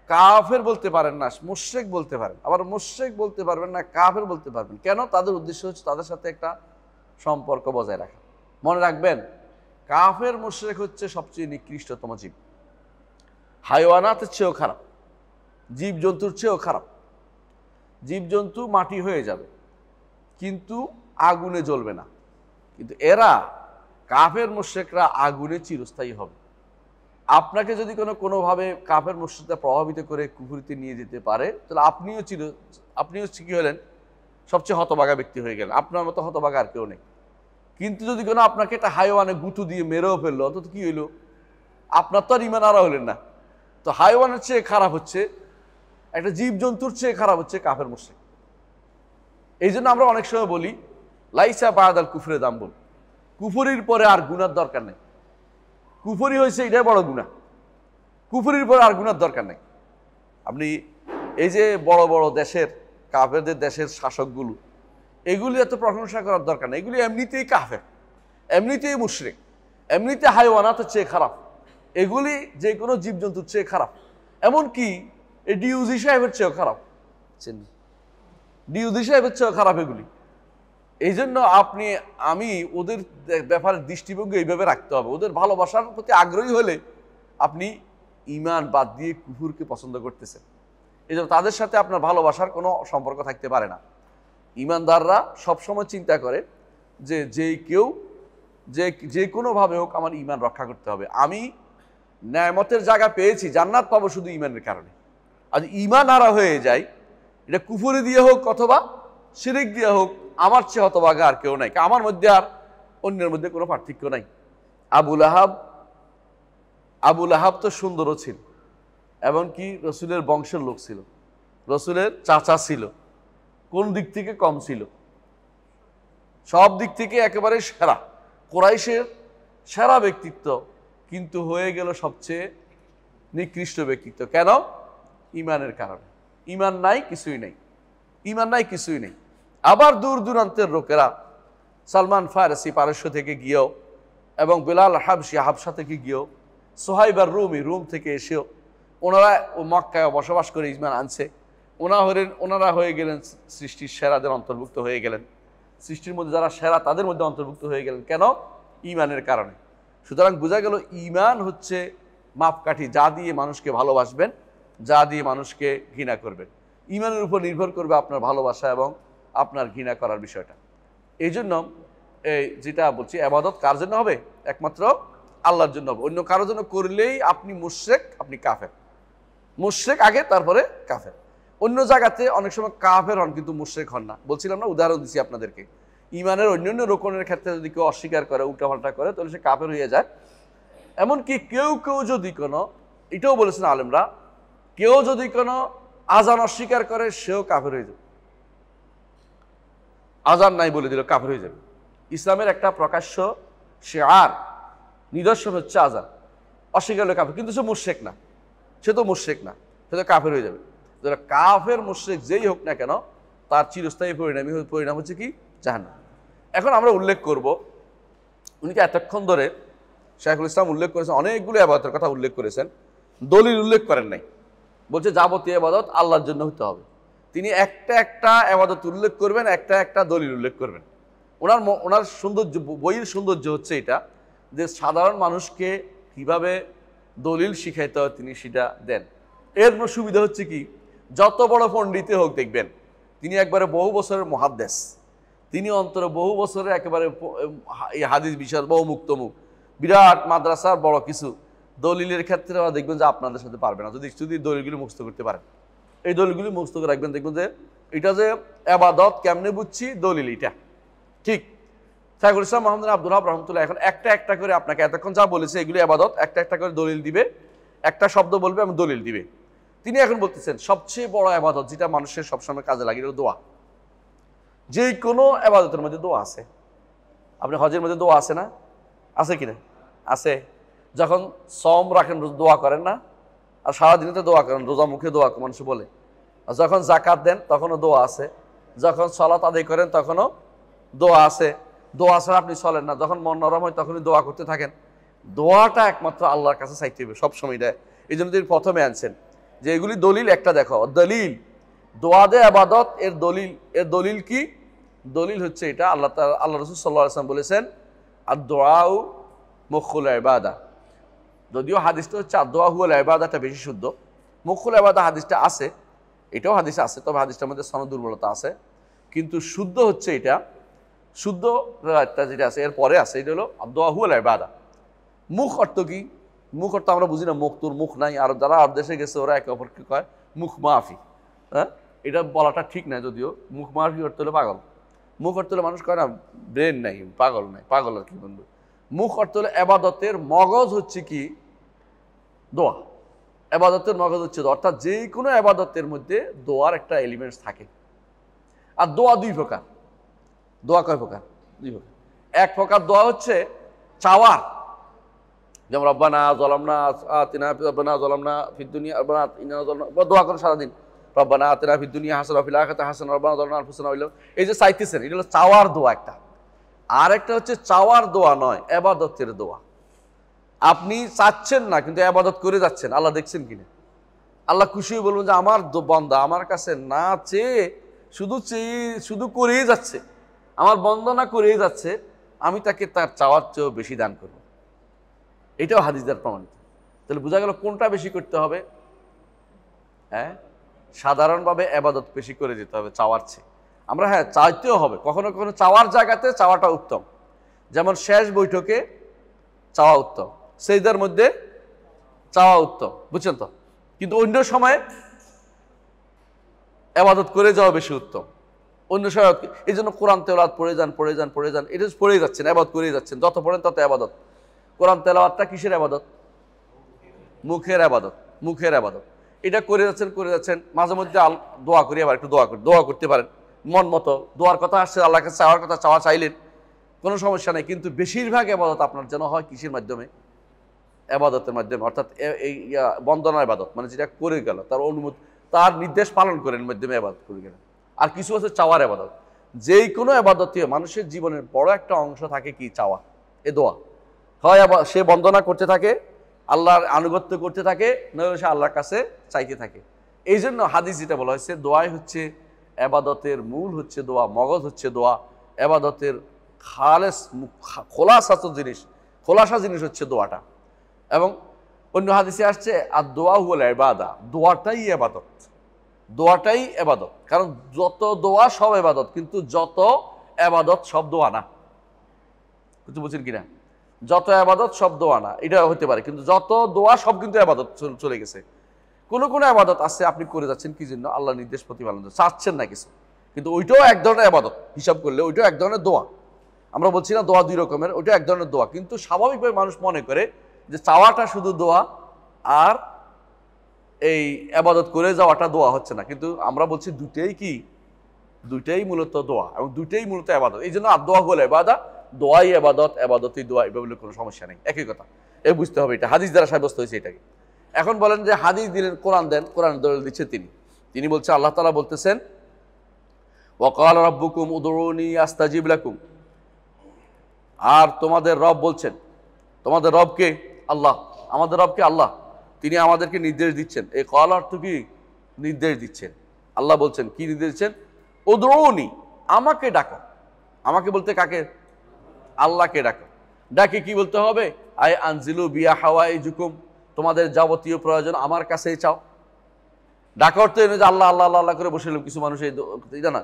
কাফের বলতে পারেন না, মুশরিক বলতে পারেন, আবার মুশরিক বলতে পারবেন না, কাফের বলতে পারবেন। কেন? তাদের উদ্দেশ্য হচ্ছে তাদের সাথে একটা সম্পর্ক বজায় রাখা। মনে রাখবেন, কাফের মুশরিক হচ্ছে সবচেয়ে নিকৃষ্টতম জীব, হাইওয়ানাতের চেয়েও খারাপ, জীবজন্তুর চেয়েও খারাপ। জীবজন্তু মাটি হয়ে যাবে কিন্তু আগুনে জ্বলবে না, কিন্তু এরা কাফের মুশরিকরা আগুনে চিরস্থায়ী হবে। আপনাকে যদি কোনোভাবে কাফের মুশরিকরা প্রভাবিত করে কুফরিতে নিয়ে যেতে পারে, তাহলে আপনিও কি হলেন? সবচেয়ে হতভাগা ব্যক্তি হয়ে গেলেন। আপনার মতো হতভাগা আর কেউ নেই। কিন্তু যদি আপনাকে একটা হাইওয়ানে গুঁতো দিয়ে মেরেও ফেললো, অন্তত কি হইলো? আপনার তো আর ঈমান আরা হলেন না। তো হাইওয়ানের চেয়ে খারাপ হচ্ছে, একটা জীবজন্তুর চেয়ে খারাপ হচ্ছে কাফের মুশরিক। এই জন্য আমরা অনেক সময় বলি লাইসা বাদাল কুফরে দাম্বুল, কুফরির পরে আর গুনার দরকার নেই। কুফরি হয়েছে এটাই বড় গুনাহ, কুফরির পরে আর গুনার দরকার নেই। আপনি এই যে বড় বড় দেশের কাফেরদের দেশের শাসকগুলো, এগুলি এত প্রশংসা করার দরকার নেই। এগুলি এমনিতেই কাফের, এমনিতেই মুশরিক, এমনিতে হাইওয়ানাতের চেয়ে খারাপ, এগুলি যে কোনো জীবজন্তুর চেয়ে খারাপ। এমনকি এই ডিউজি সাহেবের চেয়েও খারাপ, ডিউজি সাহেবের চেয়েও খারাপ এগুলি। এই জন্য আমি ওদের ব্যাপারে দৃষ্টিভঙ্গি এইভাবে রাখতে হবে। ওদের ভালোবাসার প্রতি আগ্রহী হলে আপনি ঈমান বাদ দিয়ে কুফরকে পছন্দ করতেছেন। এই জন্য তাদের সাথে আপনার ভালোবাসার কোনো সম্পর্ক থাকতে পারে না। ঈমানদাররা সবসময় চিন্তা করে যে যে কোনোভাবে হোক আমার ঈমান রক্ষা করতে হবে। আমি নেয়ামতের জায়গা পেয়েছি, জান্নাত পাবো শুধু ঈমানের কারণে। আর ঈমান হারা হয়ে যায়, এটা কুফরি দিয়ে হোক অথবা শিরক দিয়ে হোক, আমার চেয়ে হতভাগা আর কেউ নাই। আমার মধ্যে আর অন্যের মধ্যে কোনো পার্থক্য নাই। আবু লাহাব তো সুন্দরও ছিল, এমনকি রসুলের বংশের লোক ছিল, রসুলের চাচা ছিল, কোন দিক থেকে কম ছিল? সব দিক থেকে একেবারে সেরা, কুরাইশের সেরা ব্যক্তিত্ব, কিন্তু হয়ে গেল সবচেয়ে নিকৃষ্ট ব্যক্তিত্ব। কেন? ঈমানের কারণে। ঈমান নাই, কিছুই নেই, ঈমান নাই, কিছুই নেই। আবার দূর দূরান্তের লোকেরা, সালমান ফারসি পারস্য থেকে গিয়েও, এবং বেলাল হাবশি হাবশা থেকে গিয়েও, সোহাইব আর রুমি রুম থেকে এসেও ওনারা মক্কায় বসবাস করে ঈমান আনছে। ওনারা হয়ে গেলেন সৃষ্টির সেরাদের অন্তর্ভুক্ত হয়ে গেলেন, সৃষ্টির মধ্যে যারা সেরা তাদের মধ্যে অন্তর্ভুক্ত হয়ে গেলেন। কেন? ঈমানের কারণে। সুতরাং বোঝা গেল ঈমান হচ্ছে মাপকাঠি, যা দিয়ে মানুষকে ভালোবাসবেন, যা দিয়ে মানুষকে ঘৃণা করবেন। ঈমানের উপর নির্ভর করবে আপনার ভালোবাসা এবং আপনার ঘৃণা করার বিষয়টা। এই জন্য যেটা বলছি, ইবাদত কার জন্য হবে? একমাত্র আল্লাহর জন্য হবে। অন্য কারোর জন্য করলেই আপনি মুশরিক, আপনি কাফের। মুশরিক আগে, তারপরে কাফের। অন্য জায়গাতে অনেক সময় কাফের হন কিন্তু মুশরিক হন না। বলছিলাম না, উদাহরণ দিচ্ছি আপনাদেরকে। ঈমানের অন্যান্য রোকনের ক্ষেত্রে যদি কেউ অস্বীকার করে, উল্টাপাল্টা করে, তাহলে সে কাফের হয়ে যায়। এমনকি কেউ যদি কোনো, এটাও বলেছেন আলেমরা, কেউ যদি কোনো আজান অস্বীকার করে সেও কাফের হয়ে যাবে। আজান নাই বলে দিল, কাফের হয়ে যাবে। ইসলামের একটা প্রকাশ্য শিআর, নিদর্শন হচ্ছে আজান। অস্বীকার হলে কাফের, কিন্তু সে মুশরিক না, সে তো মুশরিক না, সে তো কাফের হয়ে যাবে। কাফের মুশরিক যেই হোক না কেন, তার চিরস্থায়ী পরিণাম হচ্ছে কি? জাহান্নাম। এখন আমরা উল্লেখ করব, উনি তো এতক্ষণ ধরে শাইখুল ইসলাম উল্লেখ করেছেন, অনেকগুলো ইবাদতের কথা উল্লেখ করেছেন, দলিল উল্লেখ করেন নাই। বলছে যাবতীয় ইবাদত আল্লাহর জন্য হতে হবে। তিনি একটা একটা ইবাদত উল্লেখ করবেন, একটা একটা দলিল উল্লেখ করবেন। ওনার সৌন্দর্য, বইয়ের সৌন্দর্য হচ্ছে এটা যে সাধারণ মানুষকে কিভাবে দলিল শিখাইতে হয় তিনি সেটা দেন। এর সুবিধা হচ্ছে কি, যত বড় পণ্ডিতে হোক দেখবেন তিনি একবারে বহু বছরের মুহাদ্দিস, তিনি অন্তরে বহু বছরের একেবারে এই হাদিস বিষয় বহু মুক্তমুখ বিরাট মাদ্রাসার বড় কিছু, দলিলের ক্ষেত্রে দেখবেন যে আপনাদের সাথে পারবে না যদি দলিলগুলি মুখস্থ করতে পারেন। এই দলিলগুলি মুখস্থ করে রাখবেন, দেখবেন যে এটা যে ইবাদত কেমনে বুঝছি, দলিল এটা ঠিক। শাইখুল ইসলাম মুহাম্মদ আব্দুল ওয়াহাব রাহমাতুল্লাহ এখন একটা একটা করে আপনাকে এতক্ষণ যা বলেছে এগুলি ইবাদত, একটা একটা করে দলিল দিবে, একটা শব্দ বলবে এবং দলিল দিবে। তিনি এখন বলতেছেন সবচেয়ে বড় ইবাদত যেটা মানুষের সবসময় কাজে লাগে এটা দোয়া। যে কোনো ইবাদতের মধ্যে দোয়া আছে। আপনি হজের মধ্যে দোয়া আছে না? আছে কিনা? আছে। যখন সওম রাখেন দোয়া করেন না? আর সারাদিনে তো দোয়া করেন, রোজা মুখে দোয়া মানুষ বলে। আর যখন যাকাত দেন তখনও দোয়া আছে, যখন সালাত আদায় করেন তখনও দোয়া আছে। দোয়া ছাড়া আপনি চলেন না। যখন মন নরম হয় তখনই দোয়া করতে থাকেন। দোয়াটা একমাত্র আল্লাহর কাছে চাইতে হবে সবসময়। দেয় এই জন্য তিনি প্রথমে আনছেন যে এগুলি দলিল। একটা দেখো দলিল, দোয়া দে ইবাদত, এর দলিল কি? দলিল হচ্ছে এটা আল্লাহ রাসূল সাল্লাল্লাহু আলাইহি ওয়াসাল্লাম বলেছেন আদ-দুআউ মুখুল ইবাদা। যদিও হাদিসটা হচ্ছে আদ-দুআ হুয়াল ইবাদাটা বেশি শুদ্ধ, মুখুল ইবাদা হাদিসটা আছে, এটাও হাদিসে আছে, তবে হাদিসটার মধ্যে সনদ দুর্বলতা আছে। কিন্তু শুদ্ধ হচ্ছে এটা, শুদ্ধ একটা যেটা আছে এরপরে আছে, এটা হলো আদ-দুআ হুয়াল ইবাদা। মুখ অর্থ কি? মুখ অর্থ আমরা বুঝি না, মুখ তোর মুখ নাই। আর যারা আর দেশে গেছে ওরা একে অপরকে কয় মুখ মাফি। হ্যাঁ, এটা বলাটা ঠিক না, যদিও মুখ মাফি অর্থ হলো পাগল। মুখ অর্থ হলে মানুষ কয় না ব্রেন নাই, পাগল নাই। পাগল আর কি বন্ধু? মুখ অর্থ হলো ইবাদতের মগজ হচ্ছে কি? দোয়া। ইবাদতের মগজ হচ্ছে দোয়া। অর্থাৎ যে কোনো ইবাদতের মধ্যে দোয়ার একটা এলিমেন্টস থাকে। আর দোয়া দুই প্রকার। দোয়া কয় প্রকার? দুই প্রকার। এক প্রকার দোয়া হচ্ছে চাওয়ার, যেমন রব্বানা যালামনা আতিনা রব্বানা যালামনা ফিদ দুনিয়া রব্বানা ইন্না যালামনা, দোয়া করে সারাদিন রব্বানা আতিনা ফিদ দুনিয়া হাসানা ওয়া ফিল আখিরাতি হাসানা রব্বানা যালামনা আনফুসানা। এই যে চাইতেছেন, এটা হলো চাওয়ার দোয়া একটা। আর একটা হচ্ছে চাওয়ার দোয়া নয়, ইবাদতের দোয়া। আপনি চাচ্ছেন না কিন্তু ইবাদত করে যাচ্ছেন, আল্লাহ দেখছেন কিনা। আল্লাহ খুশি হয়ে বলবেন যে আমার বান্দা আমার কাছে না চেয়ে শুধু করেই যাচ্ছে, আমার বন্দনা করেই যাচ্ছে, আমি তাকে তার চাওয়ার চেয়েও বেশি দান করব। এটাও হাদিস দ্বারা প্রমাণিত। তাহলে বোঝা গেল কোনটা বেশি করতে হবে? হ্যাঁ, সাধারণভাবে ইবাদত বেশি করে যেতে হবে চাওয়ার চেয়ে। আমরা হ্যাঁ চাইতেও হবে, কখনো কখনো চাওয়ার জায়গাতে চাওয়াটা উত্তম। যেমন শেষ বৈঠকে চাওয়া উত্তম, সেজদার মধ্যে চাওয়া উত্তম, বুঝছেন তো? কিন্তু অন্য সময়ে ইবাদত করে যাওয়া বেশি উত্তম। অন্য সময় এই জন্য কোরআন তেলাওয়াত পড়ে যান এটা পড়েই যাচ্ছেন, ইবাদত করেই যাচ্ছেন। যত পড়েন তত ইবাদত। কোরআন তেলাওয়াতটা কিসের ইবাদত? মুখের ইবাদত। মুখের ইবাদত। এটা করে যাচ্ছেন। মাঝে মধ্যে দোয়া করি, আবার একটু দোয়া করতে পারেন মন মতো। দোয়ার কথা আসছে, আল্লাহর কাছে চাওয়ার কথা চাইলেন, কোনো সমস্যা নেই। কিন্তু বেশিরভাগ ইবাদত আপনার যেন হয় কিসের মাধ্যমে? ইবাদতের মাধ্যমে। অর্থাৎ এই বন্দনার ইবাদত, মানে যেটা করে গেল তার অনুমতি, তার নির্দেশ পালন করেন মাধ্যমে ইবাদত করে গেলেন। আর কিছু আছে চাওয়ার ইবাদত। যেই কোনো ইবাদতে মানুষের জীবনের বড় একটা অংশ থাকে কি? চাওয়া। এ দোয়া হয় সে বন্দনা করতে থাকে, আল্লাহর আনুগত্য করতে থাকে, নইলে সে আল্লাহর কাছে চাইতে থাকে। এই জন্য হাদিস যেটা বলা হয়েছে, দোয়াই হচ্ছে ইবাদতের মূল, হচ্ছে দোয়া, মগজ হচ্ছে দোয়া। ইবাদতের খালেস খোলাসা জিনিস হচ্ছে দোয়াটা। এবং অন্য হাদিসে আসছে আর দোয়া হুয়াল ইবাদা, দোয়াটাই ইবাদত। দোয়াটাই ইবাদত। কারণ যত দোয়া সব ইবাদত, কিন্তু যত ইবাদত সব দোয়া না। কিছু বুঝছেন কিনা? যত ইবাদত সব দোয়া না, এটা হতে পারে, কিন্তু যত দোয়া সব কিন্তু ইবাদত চলে গেছে। কোনো ইবাদত আছে আপনি করে যাচ্ছেন কি জন্য? আল্লাহ নির্দেশ প্রতিপালন, চাচ্ছেন না কিছু, কিন্তু ওইটাও এক ধরনের ইবাদত। হিসাব করলে ওইটাও এক ধরনের দোয়া। আমরা বলছি না দোয়া দুই রকমের, ওইটাও এক ধরনের দোয়া। কিন্তু স্বাভাবিকভাবে মানুষ মনে করে যে চাওয়াটা শুধু দোয়া আর এই ইবাদত করে যাওয়াটা দোয়া হচ্ছে না। কিন্তু আমরা বলছি দুইটাই কি? দুইটাই মূলত দোয়া এবং দুইটাই মূলত ইবাদত। এই জন্য দোয়া হলো ইবাদত, দোয়াই ইবাদত, ইবাদতই দোয়া, এভাবে বলে কোনো সমস্যা নেই, একই কথা। বুঝতে হবে এটা হাদিস দ্বারা সাব্যস্ত হয়েছে এটাকে। এখন বলেন যে হাদিস দিলেন, কোরআন দেন, কোরআন দলিল দিচ্ছে তিনি বলছে, আল্লাহ তাআলা বলতেছেন ওয়াকাল রাব্বুকুম উদউনি আস্তাজিব লাকুম। আর তোমাদের রব বলছেন, তোমাদের রবকে আল্লাহ, আমাদের রবকে আল্লাহ, তিনি আমাদেরকে নির্দেশ দিচ্ছেন। এই কল অর্থ কি? নির্দেশ দিচ্ছেন। আল্লাহ বলছেন কি নির্দেশ দিচ্ছেন? উদউনি, আমাকে ডাকো। আমাকে বলতে কাকে? আল্লাহকে ডাকো। ডাকে কি বলতে হবে? আই আনজিলু বিয়া হাওয়াই জুকুম, তোমাদের যাবতীয় প্রয়োজন আমার কাছেই চাও। ডাকা অর্থ এনে যে আল্লাহ আল্লাহ আল্লাহ করে বসে কিছু মানুষ এই জানা,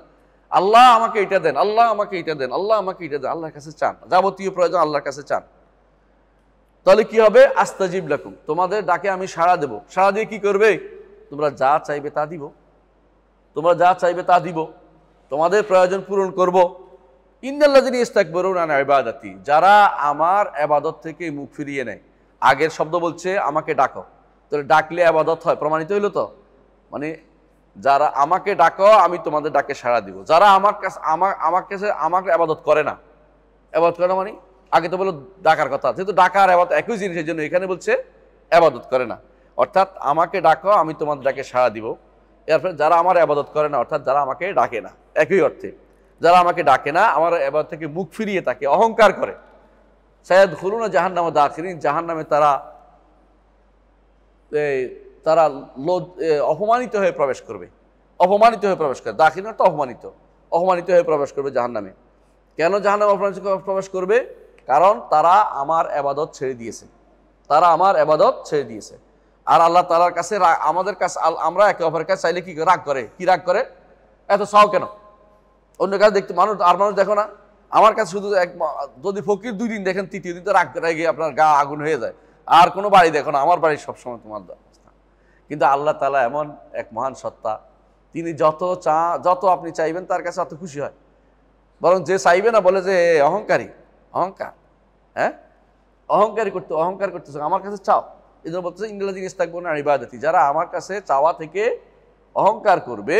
আল্লাহ আমাকে এটা দেন, আল্লাহ আমাকে এটা দেন, আল্লাহ আমাকে এটা দেন, আল্লাহর কাছে চান, যাবতীয় প্রয়োজন আল্লাহর কাছে চান। তাহলে কি হবে? আস্তাজিব লাকুম, তোমাদের ডাকে আমি সাড়া দেব। সাড়া দিয়ে কি করবে? তোমরা যা চাইবে তা দিব, তোমরা যা চাইবে তা দিব, তোমাদের প্রয়োজন পূরণ করব। ইন্নাল্লাযিনা ইস্তাকবারুনা আন ইবাদাতি, যারা আমার ইবাদত থেকে মুখ ফিরিয়ে নেয়। আগের শব্দ বলছে আমাকে ডাকো, তাহলে ডাকলে ইবাদত হয়, প্রমাণিত হইল তো। মানে যারা আমাকে ডাকো আমি তোমাদের ডাকে সাড়া দিব। যারা আমার কাছে আমার ইবাদত করে না, ইবাদত করে না মানে আগে তো বলো ডাকার কথা, যেহেতু ডাকা আর ইবাদত একই জিনিসের জন্য এখানে বলছে ইবাদত করে না, অর্থাৎ আমাকে ডাকো আমি তোমাদের ডাকে সাড়া দিব। এরপরে যারা আমার ইবাদত করে না, অর্থাৎ যারা আমাকে ডাকে না, একই অর্থে। যারা আমাকে ডাকে না, আমার ইবাদত থেকে মুখ ফিরিয়ে থাকে, অহংকার করে, সায়াদখুলুনা জাহান্নামা দাখিরিন, জাহান্নামে তারা অপমানিত হয়ে প্রবেশ করবে। অপমানিত হয়ে প্রবেশ করে, দাখিরিন তো অপমানিত, অপমানিত হয়ে প্রবেশ করবে জাহান্নামে। কেন জাহান্নামে প্রবেশ করবে? কারণ তারা আমার ইবাদত ছেড়ে দিয়েছে, তারা আমার ইবাদত ছেড়ে দিয়েছে। আর আল্লাহ তাআলার কাছে আমাদের কাছে আমরা একে অপরের কাছে চাইলে কি রাগ করে? কি রাগ করে? এত চাও কেন? অন্য কাছে দেখতে মানুষ দেখো না, আমার কাছে শুধু যদি ফকির 2 দিন দেখেন, তৃতীয় দিন তো রাগ করে গিয়ে আপনার গা আগুন হয়ে যায়, আর কোনো বাড়ি দেখো না, আমার বাড়ি সবসময় তোমার অবস্থা। কিন্তু আল্লাহ তাআলা এমন এক মহান সত্তা, তিনি যত আপনি চাইবেন তার কাছে অত খুশি হয়। বরং যে চাইবে না বলে যে অহংকারী, অহংকার, হ্যাঁ অহংকার করতেছে, আমার কাছে চাও। এই জন্য বলতেছে ইন্নাল্লাযিনা ইস্তাকবারুনা আন ইবাদাতি, যারা আমার কাছে চাওয়া থেকে অহংকার করবে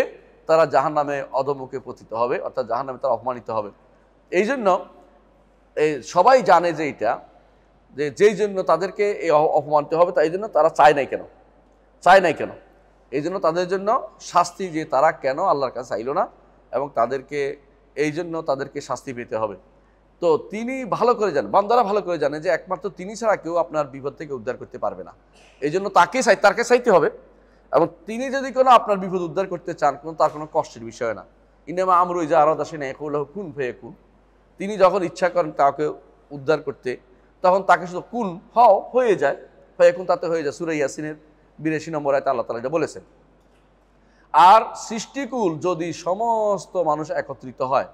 তারা জাহান্নামে অধোমুখে পতিত হবে, অর্থাৎ জাহান্নামে তারা অপমানিত হবে। এই জন্য সবাই জানে যে এটা, যে যেই জন্য তাদেরকে এই অপমানিত হবে, তাই জন্য তারা চায় নাই কেন, এই জন্য তাদের জন্য শাস্তি, যে তারা কেন আল্লাহর কাছে চাইল না, এবং তাদেরকে এই জন্য তাদেরকে শাস্তি পেতে হবে। তো তিনি ভালো করে জানেন, বান্দারা ভালো করে জানে যে একমাত্র তিনি ছাড়া কেউ আপনার বিপদ থেকে উদ্ধার করতে পারবে না। এই জন্য তাকে চাইতে হবে, এবং তিনি যদি কোনো আপনার বিপদ উদ্ধার করতে চান, তার কোনো কষ্টের বিষয় না। ইন্নামা আমরু ইযা আরাদা শাইআন আন ইয়াকুলা লাহু কুন ফায়াকুন, তিনি যখন ইচ্ছা করেন কাউকে উদ্ধার করতে, তখন তাকে শুধু কুন হও হয়ে যায়, ফায়াকুন তাতে হয়ে যায়। সূরা ইয়াসিনের 82 নম্বর আয়াতে আল্লাহ তাআলা এটা বলেছেন। আর সৃষ্টিকুল যদি সমস্ত মানুষ একত্রিত হয়,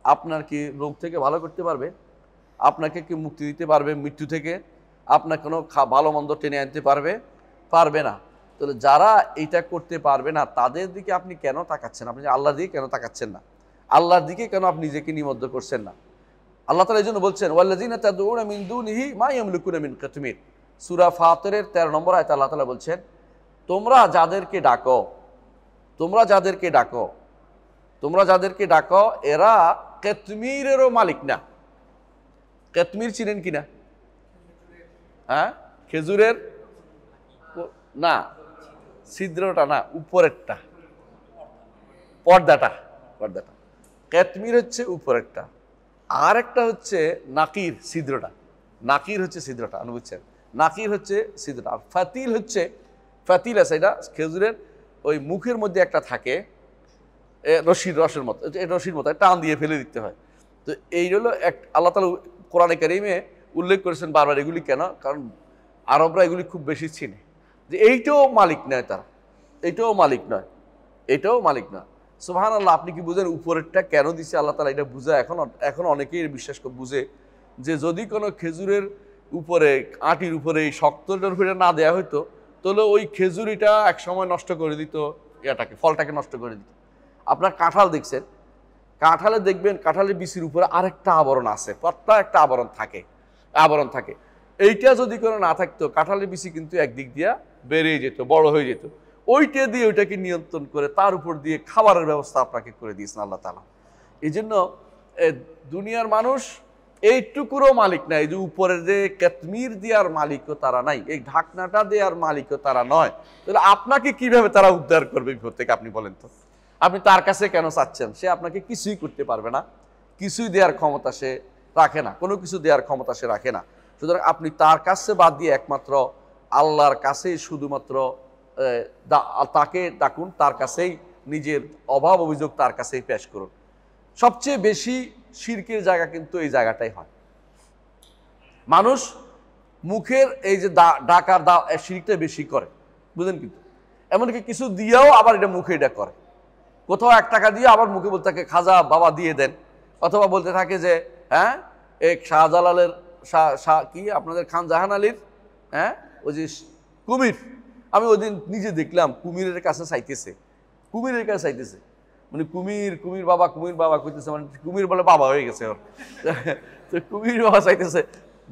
আপনার কি রোগ থেকে ভালো করতে পারবে? আপনাকে কি মুক্তি দিতে পারবে মৃত্যু থেকে? আপনার কোনো ভালো মন্দ টেনে আনতে পারবে না। তাহলে যারা এইটা করতে পারবে না, তাদের দিকে আপনি কেন তাকাচ্ছেন? আপনি আল্লাহর দিকে কেন তাকাচ্ছেন না? আল্লাহর দিকে কেন আপনি নিজেকে নিবদ্ধ করছেন না? আল্লাহ তাআলা এই জন্য বলছেন ওয়াল্লাযিনা তাদউনা মিন দুনিহি মা ইয়ামলিকুনা মিন কিতমির, সূরা ফাতিরের 13 নম্বর আয়াতে আল্লাহ তাআলা বলছেন, তোমরা যাদেরকে ডাকো এরা কিতমিরেরও মালিক না। কিতমির চিনেন কিনা? হ্যাঁ, খেজুরের না, ছিদ্রটা না, উপরেরটা, পর্দাটা। কিতমির হচ্ছে উপরেরটা, আর একটা হচ্ছে নাকির, ছিদ্রটা। নাকির হচ্ছে ছিদ্রটা, বুঝছেন? নাকির হচ্ছে ছিদ্রটা। আর ফাতিল আছে, এটা খেজুরের ওই মুখের মধ্যে একটা থাকে, রশির মতো টান দিয়ে ফেলে দিতে হয়। তো এই হলো আল্লাহ তাআলা কোরআনে কারীমে উল্লেখ করেছেন বারবার এগুলি কেন, কারণ আরবরা এগুলি খুব বেশি চিনে, যে এইটাও মালিক নয়, তারা এইটাও মালিক নয়। সুবহানাল্লাহ, আপনি কি বুঝেন উপরেরটা কেন দিছে আল্লাহ তাআলা? এটা বুঝা এখন অনেকেই বিশ্বাস বুঝে যে যদি কোনো খেজুরের উপরে, আটির উপরে এই শক্তটার উপরে না দেওয়া হইতো, তাহলে ওই খেজুরিটা এক সময় নষ্ট করে দিত, ফলটাকে নষ্ট করে দিত। আপনার কাঁঠাল দেখছেন, কাঁঠালে দেখবেন কাঁঠালের বিচির উপরে আরেকটা আবরণ আছে, পাতলা একটা আবরণ থাকে। এইটা যদি কোনো না থাকতো, কাঁঠালের বিচি কিন্তু একদিক দিয়ে বেরিয়ে যেত, বড় হয়ে যেত। ওইটা দিয়ে ওইটাকে নিয়ন্ত্রণ করে তার উপর দিয়ে খাবারের ব্যবস্থা আপনাকে করে দিয়েছেন আল্লাহ তাআলা। এই জন্য দুনিয়ার মানুষ এইটুকুরও মালিক নাই, এই যে উপরের যে কিতমির দেওয়ার মালিকও তারা নাই, এই ঢাকনাটা দেওয়ার মালিকও তারা নয়। তাহলে আপনাকে কিভাবে তারা উদ্ধার করবে বিপদ থেকে? আপনি বলেন তো, আপনি তার কাছে কেন চাচ্ছেন? সে আপনাকে কিছুই করতে পারবে না, কিছুই দেওয়ার ক্ষমতা সে রাখে না, কোনো কিছু দেওয়ার ক্ষমতা সে রাখে না। সুতরাং আপনি তার কাছে বাদ দিয়ে একমাত্র আল্লাহর কাছেই শুধুমাত্র তাকে ডাকুন, তার কাছেই নিজের অভাব অভিযোগ তার কাছেই পেশ করুন। সবচেয়ে বেশি শিরকের জায়গা কিন্তু এই জায়গাটাই হয়। মানুষ মুখের এই যে ডাকার শিরকটা বেশি করে, বুঝলেন? কিন্তু এমনকি কিছু দিয়েও আবার এটা মুখে এটা করে। কোথাও 1 টাকা দিয়ে আবার মুখে বলতে থাকে খাজা বাবা দিয়ে দেন, অথবা বলতে থাকে যে হ্যাঁ এক শাহজালালের কি আপনাদের খান জাহান আলীর ওই যে কুমির, আমি ওই দিন নিজে দেখলাম কুমিরের কাছে চাইতেছে, কুমিরের কাছে চাইতেছে, মানে কুমির বাবা কইতেছে, মানে কুমির বলে বাবা হয়ে গেছে ওর। তো কুমির বাবা চাইতেছে,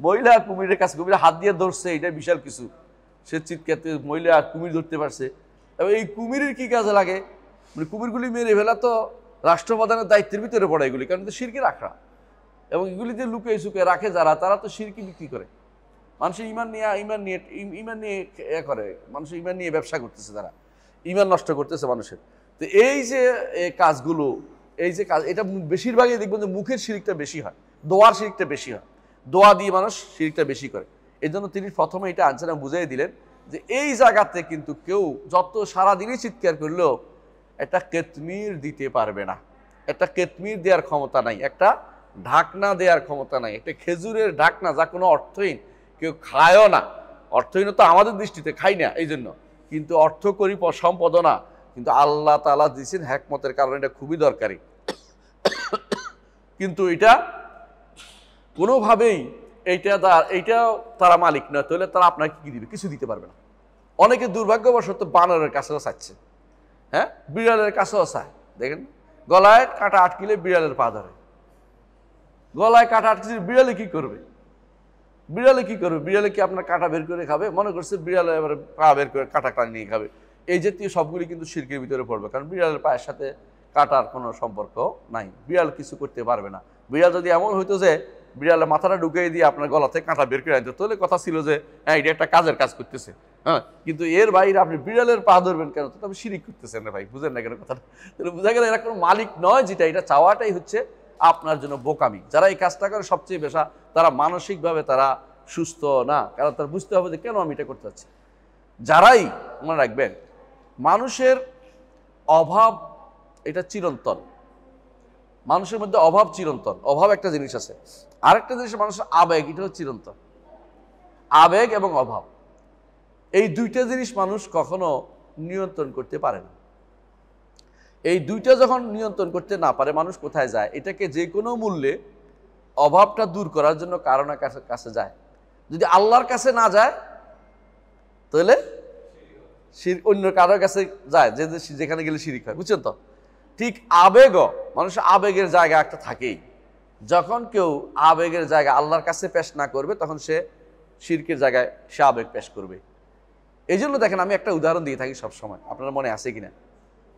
মহিলা কুমিরের কাছে, কুমির হাত দিয়ে ধরছে, এটা বিশাল কিছু, সে চিৎকারতে মহিলা কুমির ধরতে পারছে। এবং এই কুমিরের কি কাজে লাগে, মানে কুমিরগুলি মেরে ফেলা তো রাষ্ট্রপ্রধানের দায়িত্বের ভিতরে পড়ে এগুলি, কারণ তো শিরকি রাখা, এবং এগুলি যে লুকিয়ে সুকিয়ে রাখে যারা, তারা তো শিরকি বিক্রি করে। মানুষের ইমান নিয়ে করে, মানুষের ইমান নিয়ে ব্যবসা করতেছে, তারা ইমান নষ্ট করতেছে মানুষের। তো এই যে কাজগুলো, এই যে কাজ, এটা বেশিরভাগই দেখবেন যে মুখের শিরকটা বেশি হয়, দোয়ার শিরকটা বেশি হয়, দোয়া দিয়ে মানুষ শিরকটা বেশি করে। এই জন্য তিনি প্রথমে এটা আনসার বুঝিয়ে দিলেন যে এই জায়গাতে কিন্তু কেউ যত সারাদিনই চিৎকার করলেও একটা কেতমির দিতে পারবে না, একটা কেতমির দেওয়ার ক্ষমতা নাই, একটা ঢাকনা দেওয়ার ক্ষমতা নাই, একটা খেজুরের ঢাকনা যা কোনো অর্থহীন, কেউ খায়ও না। অর্থহীন তো আমাদের দৃষ্টিতে খাই না এই জন্য, কিন্তু অর্থকরী সম্পদ না, কিন্তু আল্লাহ তাআলা দিয়েছেন হিকমতের কারণে এটা খুবই দরকারি। কিন্তু এটা কোনোভাবেই এইটা তারা মালিক নয়, তাহলে তারা আপনাকে কি দিবে? কিছু দিতে পারবে না। অনেকে দুর্ভাগ্যবশত বানরের কাছেও চাচ্ছে, হ্যাঁ, বিড়ালের কাছেও চায়। দেখেন, গলায় কাঁটা আটকিলে বিড়ালের পা ধরে, গলায় কাঁটা আটকিলে বিড়ালে কি করবে? বিড়ালে কি আপনার কাঁটা বের করে খাবে? মনে করছে বিড়ালে এবারে পা বের করে কাঁটা নিয়ে খাবে। এই জাতীয় সবগুলি কিন্তু শিরকের ভিতরে পড়বে, কারণ বিড়ালের পায়ের সাথে কাঁটার কোনো সম্পর্ক নাই, বিড়াল কিছু করতে পারবে না। বিড়াল যদি এমন হইতো যে বিড়ালের মাথাটা ঢুকিয়ে দিয়ে আপনার গলা থেকে কাঁটা বের করে আনতো, তাহলে কথা ছিল যে হ্যাঁ এটা একটা কাজের কাজ করতেছে, হ্যাঁ, কিন্তু এর বাইরে আপনি বিড়ালের পা ধরবেন কেন? তো আপনি শিরিক করতেছেন না ভাই, বুঝেন না কেন কথাটা? তাহলে বোঝা গেল এরা কোনো মালিক নয়, যেটা এটা চাওয়াটাই হচ্ছে আপনার জন্য বোকামি। যারা এই কাজটা করে সবচেয়ে বেশা, তারা মানসিকভাবে তারা সুস্থ না, কারণ তার বুঝতে হবে যে কেন আমি এটা করতে চাচ্ছি। যারাই মনে রাখবেন, মানুষের অভাব এটা চিরন্তন, মানুষের মধ্যে অভাব চিরন্তন, অভাব একটা জিনিস আছে। আরেকটা জিনিস মানুষের আবেগ, এটা হচ্ছে চিরন্তন। আবেগ এবং অভাব, এই দুইটা জিনিস মানুষ কখনো নিয়ন্ত্রণ করতে পারে না। এই দুইটা যখন নিয়ন্ত্রণ করতে না পারে, মানুষ কোথায় যায়? এটাকে যে কোনো মূল্যে অভাবটা দূর করার জন্য কারণের কাছে যায়। যদি আল্লাহর কাছে না যায়, তাহলে অন্য কারোর কাছে যায়, যেখানে গেলে শিরিক হয়, বুঝছেন তো? ঠিক আবেগও, মানুষের আবেগের জায়গা একটা থাকেই। যখন কেউ আবেগের জায়গা আল্লাহর কাছে পেশ না করবে, তখন সে শিরকের জায়গায় সে আবেগ পেশ করবে। এই জন্য দেখেন, আমি একটা উদাহরণ দিয়ে থাকি সবসময়, আপনার মনে আছে কিনা,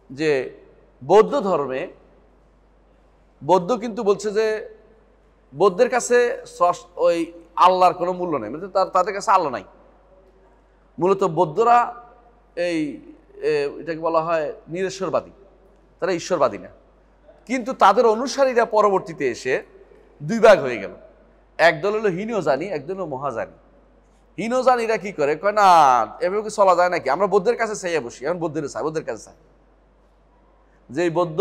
যে বৌদ্ধ ধর্মে, বৌদ্ধ কিন্তু বলছে যে বৌদ্ধের কাছে ওই আল্লাহর কোনো মূল্য নেই, মানে তাদের কাছে আল্লাহ নাই। মূলত বৌদ্ধরা এটাকে বলা হয় নিরেশ্বরবাদী, তারা ঈশ্বরবাদী না। কিন্তু তাদের অনুসারীরা পরবর্তীতে এসে দুই ভাগ হয়ে গেল, একদল হলো হীনজানি, একদল হলো মহাজানি। হীনজানিরা কি করে, কয় না এভাবে কি চলা যায় নাকি, আমরা বৌদ্ধের কাছে চাইয়া বসি, এখন বৌদ্ধের কাছে চাই। যে বৌদ্ধ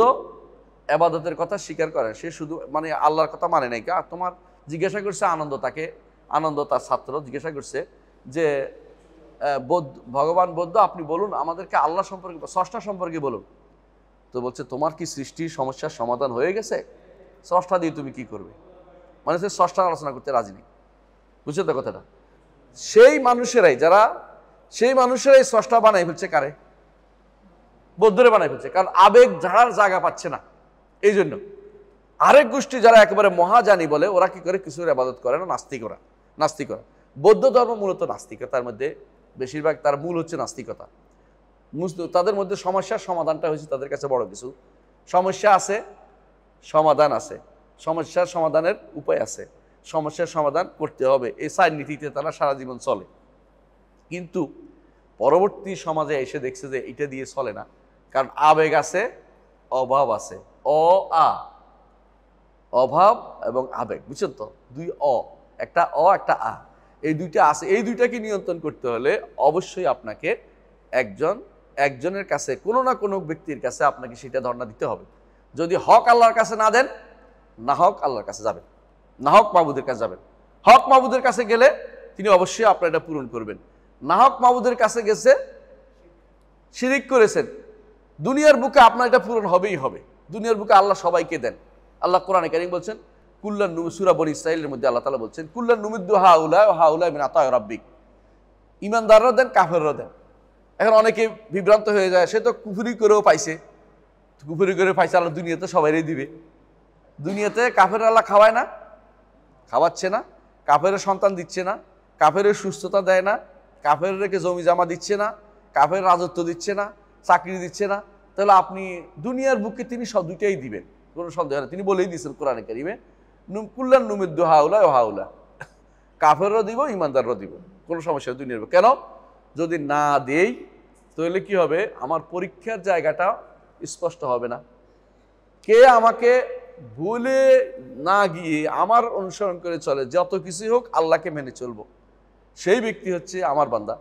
এবাদতের কথা স্বীকার করে, সে শুধু মানে আল্লাহর কথা মানে নাই। তোমার জিজ্ঞাসা করছে আনন্দ তার ছাত্র জিজ্ঞাসা করছে যে ভগবান বৌদ্ধ, আপনি বলুন আমাদেরকে আল্লাহ সম্পর্কে, স্রষ্টা সম্পর্কে বলুন। তো বলছে, তোমার কি সৃষ্টির সমস্যার সমাধান হয়ে গেছে? স্রষ্টা দিয়ে তুমি কি করবে? মানে সে স্রষ্টা আলোচনা করতে রাজি নেই, বুঝছেন তো কথাটা? সেই মানুষেরাই স্রষ্টা বানাই ফেলছে, কারে? বৌদ্ধরে বানাই ফেলছে, কারণ আবেগ যার জায়গা পাচ্ছে না। এই জন্য আরেক গোষ্ঠী যারা একেবারে মহাজানি বলে, ওরা কি করে, কিছুর ইবাদত করে না, নাস্তিকরা। বৌদ্ধ ধর্ম মূলত নাস্তিকতার মধ্যে, বেশিরভাগ তার মূল হচ্ছে নাস্তিকতা। তাদের মধ্যে সমস্যার সমাধানটা হয়েছে তাদের কাছে বড় কিছু। সমস্যা আছে, সমাধান আছে, সমস্যার সমাধানের উপায় আছে, সমস্যার সমাধান করতে হবে, এই চার নীতিতে তারা সারা জীবন চলে। কিন্তু পরবর্তী সমাজে এসে দেখছে যে এটা দিয়ে চলে না, কারণ আবেগ আছে, অভাব আছে। অভাব এবং আবেগ, বুঝছেন তো? দুই একটা একটা আ, এই দুইটা আছে। এই দুইটাকে নিয়ন্ত্রণ করতে হলে অবশ্যই আপনাকে একজনের কাছে, কোনো না কোনো ব্যক্তির কাছে আপনাকে সেটা ধর্ণা দিতে হবে। যদি হক আল্লাহর কাছে না দেন, না হক আল্লাহর কাছে যাবেন, না হক মাবুদের কাছে যাবেন। হক মাবুদের কাছে গেলে তিনি অবশ্যই আপনার এটা পূরণ করবেন। না হক মাবুদের কাছে গেছে, শিরিক করেছেন, দুনিয়ার বুকে আপনার এটা পূরণ হবেই হবে। দুনিয়ার বুকে আল্লাহ সবাইকে দেন। আল্লাহ কোরআনে কারীম বলছেন কুল্লান সূরা বনী ইসরাঈলের মধ্যে আল্লাহ তাআলা বলছেন কুল্লান নুমিদ্দু হাউলা ওয়া হাউলা মিন আতা'i রাব্বিক। ঈমানদাররা দেন, কাফেররা দেন। এখন অনেকে বিভ্রান্ত হয়ে যায়, সে তো কুফরি করেও পাইছে, কুফরি করে পাইছে, আল্লাহ দুনিয়াতে সবাইরই দিবে। দুনিয়াতে কাফের আল্লাহ খাওয়ায় না, খাওয়াচ্ছে না, কাফেরের সন্তান দিচ্ছে না, কাফেরের সুস্থতা দেয় না, কাফের রেখে জমি জামা দিচ্ছে না, কাফের রাজত্ব দিচ্ছে না, চাকরি দিচ্ছে না। তাহলে আপনি দুনিয়ার বুকে তিনি সব দুইটাই দিবেন, কোনো সন্দেহ নেই। তিনি বলেই দিয়েছেন কোরআনে কারিমে কুল্লান নুমিদ্দু হাউলা ওয়া হাউলা, কাফেরও দিব, ঈমানদারও দিব, কোনো সমস্যা নেই দুনিয়ার। কেন? যদি না দেই তাহলে কি হবে? আমার পরীক্ষার জায়গাটা স্পষ্ট হবে না। কে আমাকে ভুলে না গিয়ে আমার অনুসরণ করে চলে, যত কিছুই হোক আল্লাহকে মেনে চলবো, সেই ব্যক্তি হচ্ছে আমার বান্দা।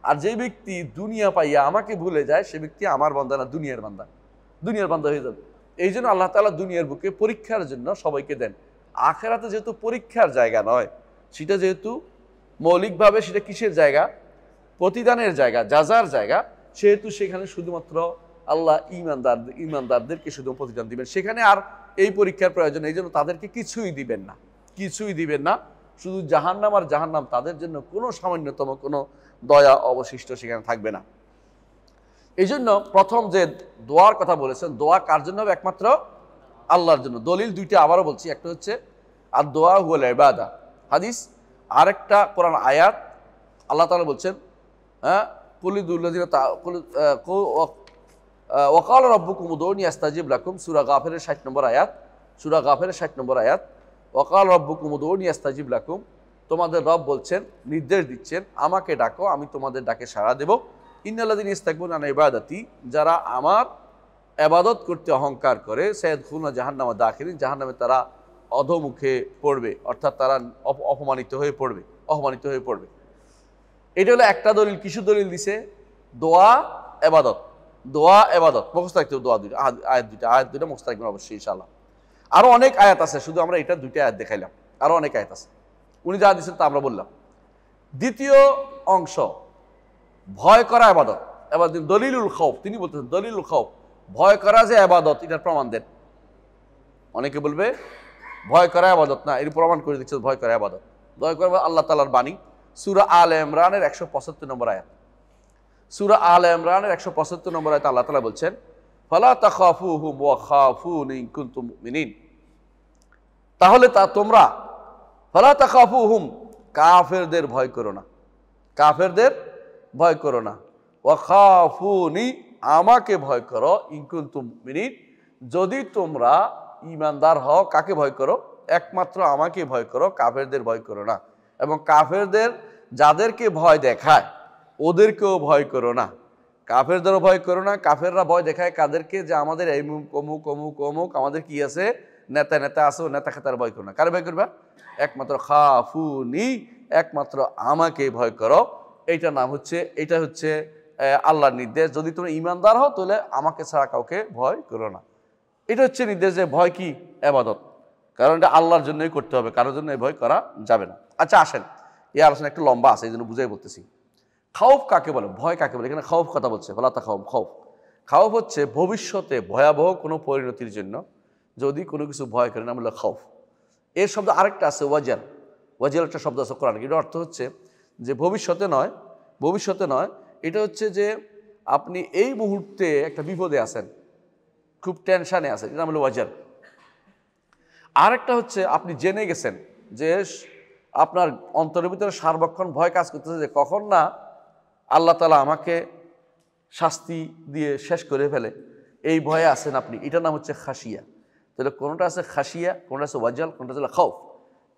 আর যে ব্যক্তি দুনিয়া পাইয়া আমাকে ভুলে যায়, সে ব্যক্তি আমার বান্দা না, দুনিয়ার বান্দা, দুনিয়ার বান্দা হয়ে যাবে। এই জন্য আল্লাহ তাআলা দুনিয়ার বুকে পরীক্ষার জন্য সবাইকে দেন। আখিরাতে যেহেতু পরীক্ষার জায়গা নয়, সেটা যেহেতু মৌলিকভাবে সেটা কিসের জায়গা? প্রতিদানের জায়গা, যাজার জায়গা, সেহেতু সেখানে শুধুমাত্র আল্লাহ ঈমানদারদেরকে শুধু প্রতিদান দিবেন, সেখানে আর এই পরীক্ষার প্রয়োজন। এই জন্য তাদেরকে কিছুই দিবেন না, কিছুই দিবেন না, শুধু জাহান্নাম আর জাহান্নাম, তাদের জন্য কোনো সামান্যতম কোনো দয়া অবশিষ্ট সেখানে থাকবে না। এই জন্য প্রথম যে দোয়ার কথা বলেছেন, দোয়া কার জন্য হবে? একমাত্র আল্লাহর জন্য। দলিল দুইটা আবারও বলছি, একটা হচ্ছে আর দোয়া হুয়াল ইবাদা হাদিস, আরেকটা কোরআন আয়াত। আল্লাহ তাআলা বলছেন হ্যাঁ কুলিদুল্লাযিনা ওয়াকালা রাব্বুকুম উদউনি আস্তাজিব লাকুম, সূরা গাফিরের 60 নম্বর আয়াত, সূরা গাফিরের 60 নম্বর আয়াত। ওয়াকালা রাব্বুকুম উদউনি আস্তাজিব লাকুম, তোমাদের রব বলছেন, নির্দেশ দিচ্ছেন, আমাকে ডাকো, আমি তোমাদের ডাকে সাড়া দেব। ইন্নাল্লাযিনা ইস্তাকবারুনা আন ইবাদাতি, যারা আমার ইবাদত করতে অহংকার করে, সায়াদখুলুনা জাহান্নামা দাখিরিন, জাহান্নামে তারা অধোমুখে পড়বে, অর্থাৎ তারা অপমানিত হয়ে পড়বে, অপমানিত হয়ে পড়বে। এটা হলো একটা দলিল। কিছু দলিল দিছে দোয়া ইবাদত, দোয়া ইবাদত মুখস্থ রাখতে হবে। দোয়া দুইটা আয়াত দুইটা মুখস্থ রাখবেন অবশ্যই ইনশাআল্লাহ। আরো অনেক আয়াত আছে, শুধু আমরা এটা দুইটা আয়াত দেখাইলাম, আরো অনেক আয়াত আছে। উনি যা দিচ্ছেন তা আমরা বললাম। দ্বিতীয় অংশ ভয় করা ইবাদত। এবার দলিলুল খাউফ, তিনি বলতেছেন দলিলুল খাউফ, ভয় করা যে ইবাদত, এটার প্রমাণ দেন। অনেকে বলবে ভয় করা ইবাদত না, এর প্রমাণ করে দিচ্ছে ভয় করা ইবাদত। ভয় করা আল্লাহ তাআলার বাণী, সূরা আলে ইমরানের 175 নম্বর আয়াত। সূরা আলে ইমরানের 175 নম্বর আয়াতে আল্লাহ তাআলা বলছেন ফালা তাখাফুহুম ওয়া খাফুনি ইন কুনতুম মুমিনিন, তাহলে তা তোমরা ফালা তাখাফুহুম, কাফেরদের ভয় করো না, কাফেরদের ভয় করো না, ওয়া খাফুনি, আমাকে ভয় করো, ইন কুনতুম মুমিনিন, যদি তোমরা ঈমানদার হও। কাকে ভয় করো? একমাত্র আমাকে ভয় করো, কাফেরদের ভয় করো না। এবং কাফেরদের যাদেরকে ভয় দেখায় ওদেরকেও ভয় করো না, কাফেরদেরও ভয় করো না। কাফেররা ভয় দেখায় কাদেরকে? যে আমাদের এই অমুক অমুক অমুক আমাদের কি আছে, নেতা নেতা আছে, ও নেতা খেতার ভয় করো না। কার ভয় করবা? একমাত্র খাফুনি, একমাত্র আমাকে ভয় করো। এইটা নাম হচ্ছে, এটা হচ্ছে আল্লাহর নির্দেশ। যদি তোমরা ঈমানদার হও তাহলে আমাকে ছাড়া কাউকে ভয় করো না। এটা হচ্ছে নির্দেশ যে ভয় কি? ইবাদত। কারণ এটা আল্লাহর জন্যই করতে হবে, কারোর জন্য এই ভয় করা যাবে না। আচ্ছা আসেন, এই আলোচনা একটু লম্বা আছে, এই জন্য বুঝাই বলতেছি। খাউফ কাকে বলে? ভয় কাকে বলে? এখানে খাউফ কথা বলছে, ফালা তাখাফু। খাউফ, খাউফ হচ্ছে ভবিষ্যতে ভয়াবহ কোনো পরিণতির জন্য যদি কোনো কিছু ভয় করে, নাম হলো খাউফ। এর শব্দ আরেকটা আছে ওয়াজাল, ওয়াজাল একটা শব্দ আছে কোরআনে। এটার অর্থ হচ্ছে যে ভবিষ্যতে নয়, ভবিষ্যতে নয়, এটা হচ্ছে যে আপনি এই মুহূর্তে একটা বিপদে আছেন, খুব টেনশানে আছেন, এটা নাম হলো ওয়াজাল। আরেকটা হচ্ছে আপনি জেনে গেছেন যে আপনার অন্তরের ভিতরে সার্বক্ষণ ভয় কাজ করতেছে যে কখন না আল্লাহ তাআলা আমাকে শাস্তি দিয়ে শেষ করে ফেলে, এই ভয়ে আছেন আপনি, এটার নাম হচ্ছে খাসিয়া। তাহলে কোনোটা আছে খাসিয়া, কোনোটা আছে ওয়াজাল, কোনোটা আছে খাউফ।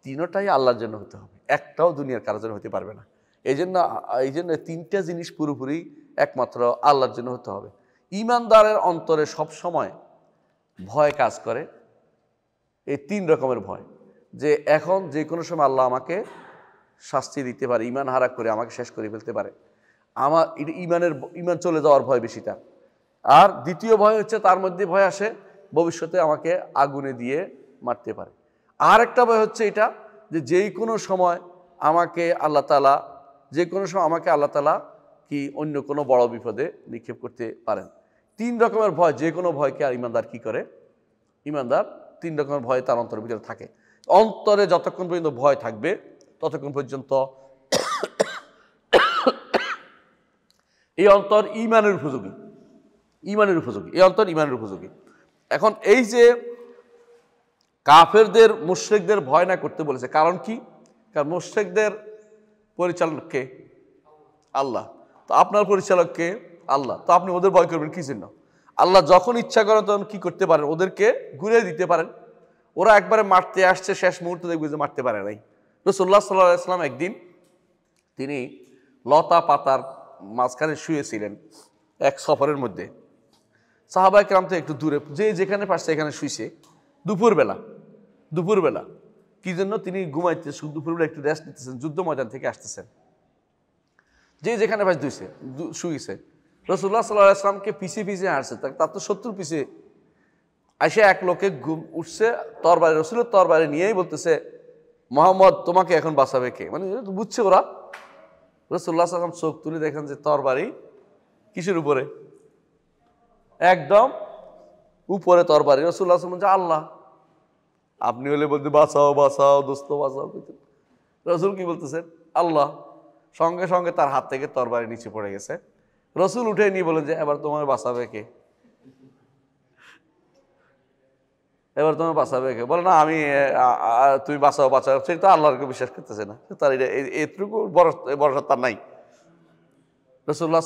তিনটাই আল্লাহর জন্য হতে হবে, একটাও দুনিয়ার কারোর জন্য হতে পারবে না। এই জন্য তিনটা জিনিস পুরোপুরি একমাত্র আল্লাহর জন্য হতে হবে। ঈমানদারের অন্তরে সব সময় ভয় কাজ করে, এই তিন রকমের ভয়, যে এখন যে কোনো সময় আল্লাহ আমাকে শাস্তি দিতে পারে, ঈমান হারা করে আমাকে শেষ করে ফেলতে পারে। আমার ঈমান চলে যাওয়ার ভয় বেশি তার। আর দ্বিতীয় ভয় হচ্ছে, তার মধ্যে ভয় আসে ভবিষ্যতে আমাকে আগুনে দিয়ে মারতে পারে। আর একটা ভয় হচ্ছে এটা যে যেই কোনো সময় আমাকে আল্লাহ তাআলা কি অন্য কোনো বড় বিপদে নিক্ষেপ করতে পারেন। 3 রকমের ভয়, যে কোনো ভয়কে আর ইমানদার কি করে? ইমানদার 3 রকমের ভয় তার অন্তরের ভিতরে থাকে। অন্তরে যতক্ষণ পর্যন্ত ভয় থাকবে ততক্ষণ পর্যন্ত এই অন্তর ইমানের উপযোগী, এই অন্তর ইমানের উপযোগী। এখন এই যে কাফেরদের মুশরিকদের ভয় না করতে বলেছে, কারণ কি? কারণ মুশরিকদের পরিচালক কে? আল্লাহ। তো আপনার পরিচালক কে? আল্লাহ। তো আপনি ওদের ভয় করবেন কি জন্য? আল্লাহ যখন ইচ্ছা করেন তখন কি করতে পারেন? ওদেরকে ঘুরিয়ে দিতে পারেন। ওরা একবারে মারতে আসছে, শেষ মুহূর্তে দেখবে যে মারতে পারে নাই। রাসূলুল্লাহ সাল্লাল্লাহু আলাইহি ওয়াসাল্লাম একদিন তিনি লতা পাতার মাঝখানে শুয়েছিলেন এক সফরের মধ্যে। সাহাবায়ে কেরাম তো একটু দূরে, যে যেখানে পারছে এখানে শুইছে। দুপুরবেলা কি জন্য? তিনি ঘুমাইতে, দুপুরবেলা একটু রেস্ট নিতেছেন, যুদ্ধ ময়দান থেকে আসতেছেন। যে যেখানে পারছে শুইছে। রাসূলুল্লাহ সাল্লাল্লাহু আলাইহি ওয়াসাল্লামকে পিছিয়ে আসছে, তার তো শত্রু পিছিয়ে আইসা এক লোকে উঠছে তরবারি, রাসূলের তরবারি নিয়েই বলতেছে, মুহাম্মদ তোমাকে এখন বাঁচাবে কে? মানে বুঝছে ওরা। রাসূলুল্লাহ সাল্লাল্লাহু আলাইহি ওয়াসাল্লাম চোখ তুলে দেখেন যে তরবারি কিসের উপরে? একদম উপরে তরবারি। রাসূলুল্লাহ সাল্লাল্লাহু আলাইহি ওয়াসাল্লাম, আল্লাহ, আপনি হলে বলতে বাঁচাও বাঁচাও দোস্ত বাঁচাও, রাসূল কি বলতেছেন? আল্লাহ। সঙ্গে সঙ্গে তার হাত থেকে তরবারি নিচে পড়ে গেছে। রাসূল উঠে নিয়ে বলেন যে এবার তোমার বাঁচাবে কে? বলে না, আমি তুমি বাঁচাও সে তো আল্লাহকে বিশ্বাস করতেছে না, তার এটুকু ভরসা তার নাই। রাসূলুল্লাহ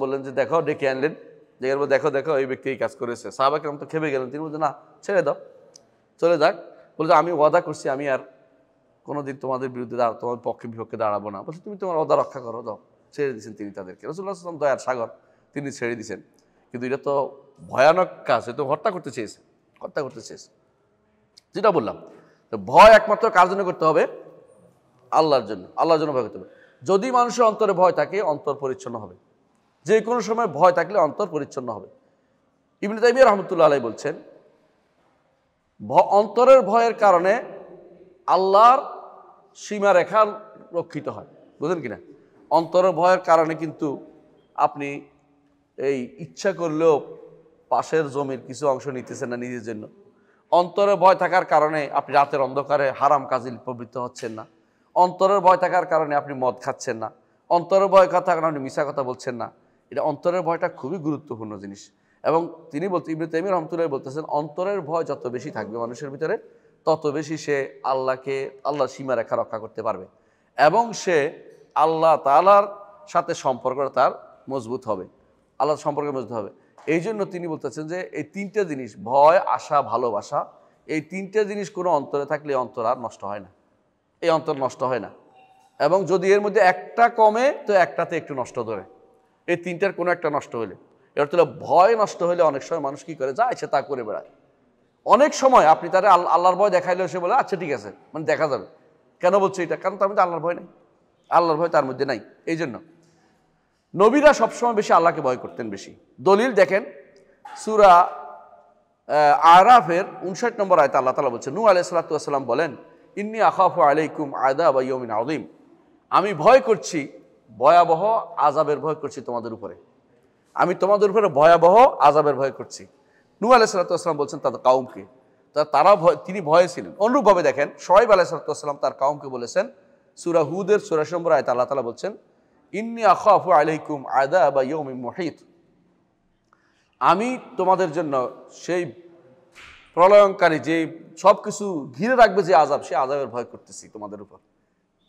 বললেন যে দেখো, ডেকে আনলেন, দেখো এই ব্যক্তি এই কাজ করেছে। সাহাবায়ে কেরাম তো খেপে গেলেন। তিনি বলছেন না, ছেড়ে দাও, চলে যাক। বলছে আমি ওয়াদা করছি আমি আর কোনোদিন তোমাদের বিরুদ্ধে তোমার পক্ষে বিপক্ষে দাঁড়াবো না। বলছে তুমি তোমার ওয়াদা রক্ষা করো, দাও। ছেড়ে দিয়েছেন তিনি তাদেরকে। রাসূলুল্লাহ সাল্লাল্লাহু আলাইহি ওয়াসাল্লাম দয়ার সাগর, তিনি ছেড়ে দিয়েছেন। কিন্তু এটা তো ভয়ানক কাজ, এ তো হত্যা করতে চেয়েছে। যেটা বললাম, ভয় একমাত্র কার জন্য করতে হবে? আল্লাহর জন্য ভয় করতে হবে। যদি মানুষের অন্তরে ভয় থাকে, অন্তর পরিচ্ছন্ন হবে। যে কোনো সময় ভয় থাকলে অন্তর পরিচ্ছন্ন হবে। ইবনে তাইমিয়া রাহমাতুল্লাহ আলাইহি বলছেন, অন্তরের ভয়ের কারণে আল্লাহর সীমারেখা রক্ষিত হয়। বুঝলেন কিনা? অন্তরের ভয়ের কারণে কিন্তু আপনি এই ইচ্ছা করলেও পাশের জমির কিছু অংশ নিতেছেন না নিজের জন্য। অন্তরে ভয় থাকার কারণে আপনি রাতের অন্ধকারে হারাম কাজে প্রবৃত্ত হচ্ছেন না। অন্তরের ভয় থাকার কারণে আপনি মদ খাচ্ছেন না। অন্তরের ভয় থাকার কারণে আপনি মিছা কথা বলছেন না। এটা অন্তরের ভয়টা খুবই গুরুত্বপূর্ণ জিনিস। এবং তিনি ইবনে তাইমিয়া রাহমাতুল্লাহ বলতেছেন, অন্তরের ভয় যত বেশি থাকবে মানুষের ভিতরে, তত বেশি সে আল্লাহর সীমারেখা রক্ষা করতে পারবে এবং সে আল্লাহ তাআলার সাথে সম্পর্কটা তার মজবুত হবে, আল্লাহর সম্পর্কে মজবুত হবে। এই জন্য তিনি বলতেছেন যে এই 3টে জিনিস, ভয়, আশা, ভালোবাসা, এই 3টে জিনিস কোনো অন্তরে থাকলে অন্তর আর নষ্ট হয় না। এই অন্তর নষ্ট হয় না। এবং যদি এর মধ্যে একটা কমে তো একটাতে একটু নষ্ট ধরে। এই 3টার কোনো একটা নষ্ট হলে, এর অর্থ ভয় নষ্ট হলে অনেক সময় মানুষ কি করে, যায় সে তা করে বেড়ায়। অনেক সময় আপনি তারা আল্লাহর ভয় দেখাইলেও সে বলে আচ্ছা ঠিক আছে, মানে দেখা যাবে। কেন বলছে এটা? কারণ তার মধ্যে আল্লাহর ভয় নেই, আল্লাহর ভয় তার মধ্যে নাই। এই জন্য নবীরা সবসময় বেশি আল্লাহকে ভয় করতেন বেশি। দলিল দেখেন, সূরা আরাফের 59 নম্বর আয়াতে আল্লাহ তাআলা বলছেন, নূহ আলাইহিস সালাতু ওয়াস সালাম বলেন, ইন্নী আখাফু আলাইকুম আযাবা ইয়াউমিন আযীম, আমি ভয় করছি, ভয়াবহ আযাবের ভয় করছি তোমাদের উপরে। আমি তোমাদের উপরে ভয়াবহ আযাবের ভয় করছি। নূহ আলাইহিস সালাতু ওয়াস সালাম বলছেন তাদের কওমকে, তিনি ভয়ে ছিলেন। অনুরূপভাবে দেখেন, শুআয়ব আলাইহিস সালাতু ওয়াস সালাম তার কওমকে বলেছেন, সূরা হুদের 84 নম্বর আয়াতে আল্লাহ তাআলা বলছেন, ইন্নী আখাফু আলাইকুম আযাবা ইয়াউমিন মুহীত, আমি তোমাদের জন্য সেই প্রলয়ঙ্কারী, যে সব কিছু ঘিরে রাখবে যে আযাব, সেই আযাবের ভয় করতেছি তোমাদের উপর।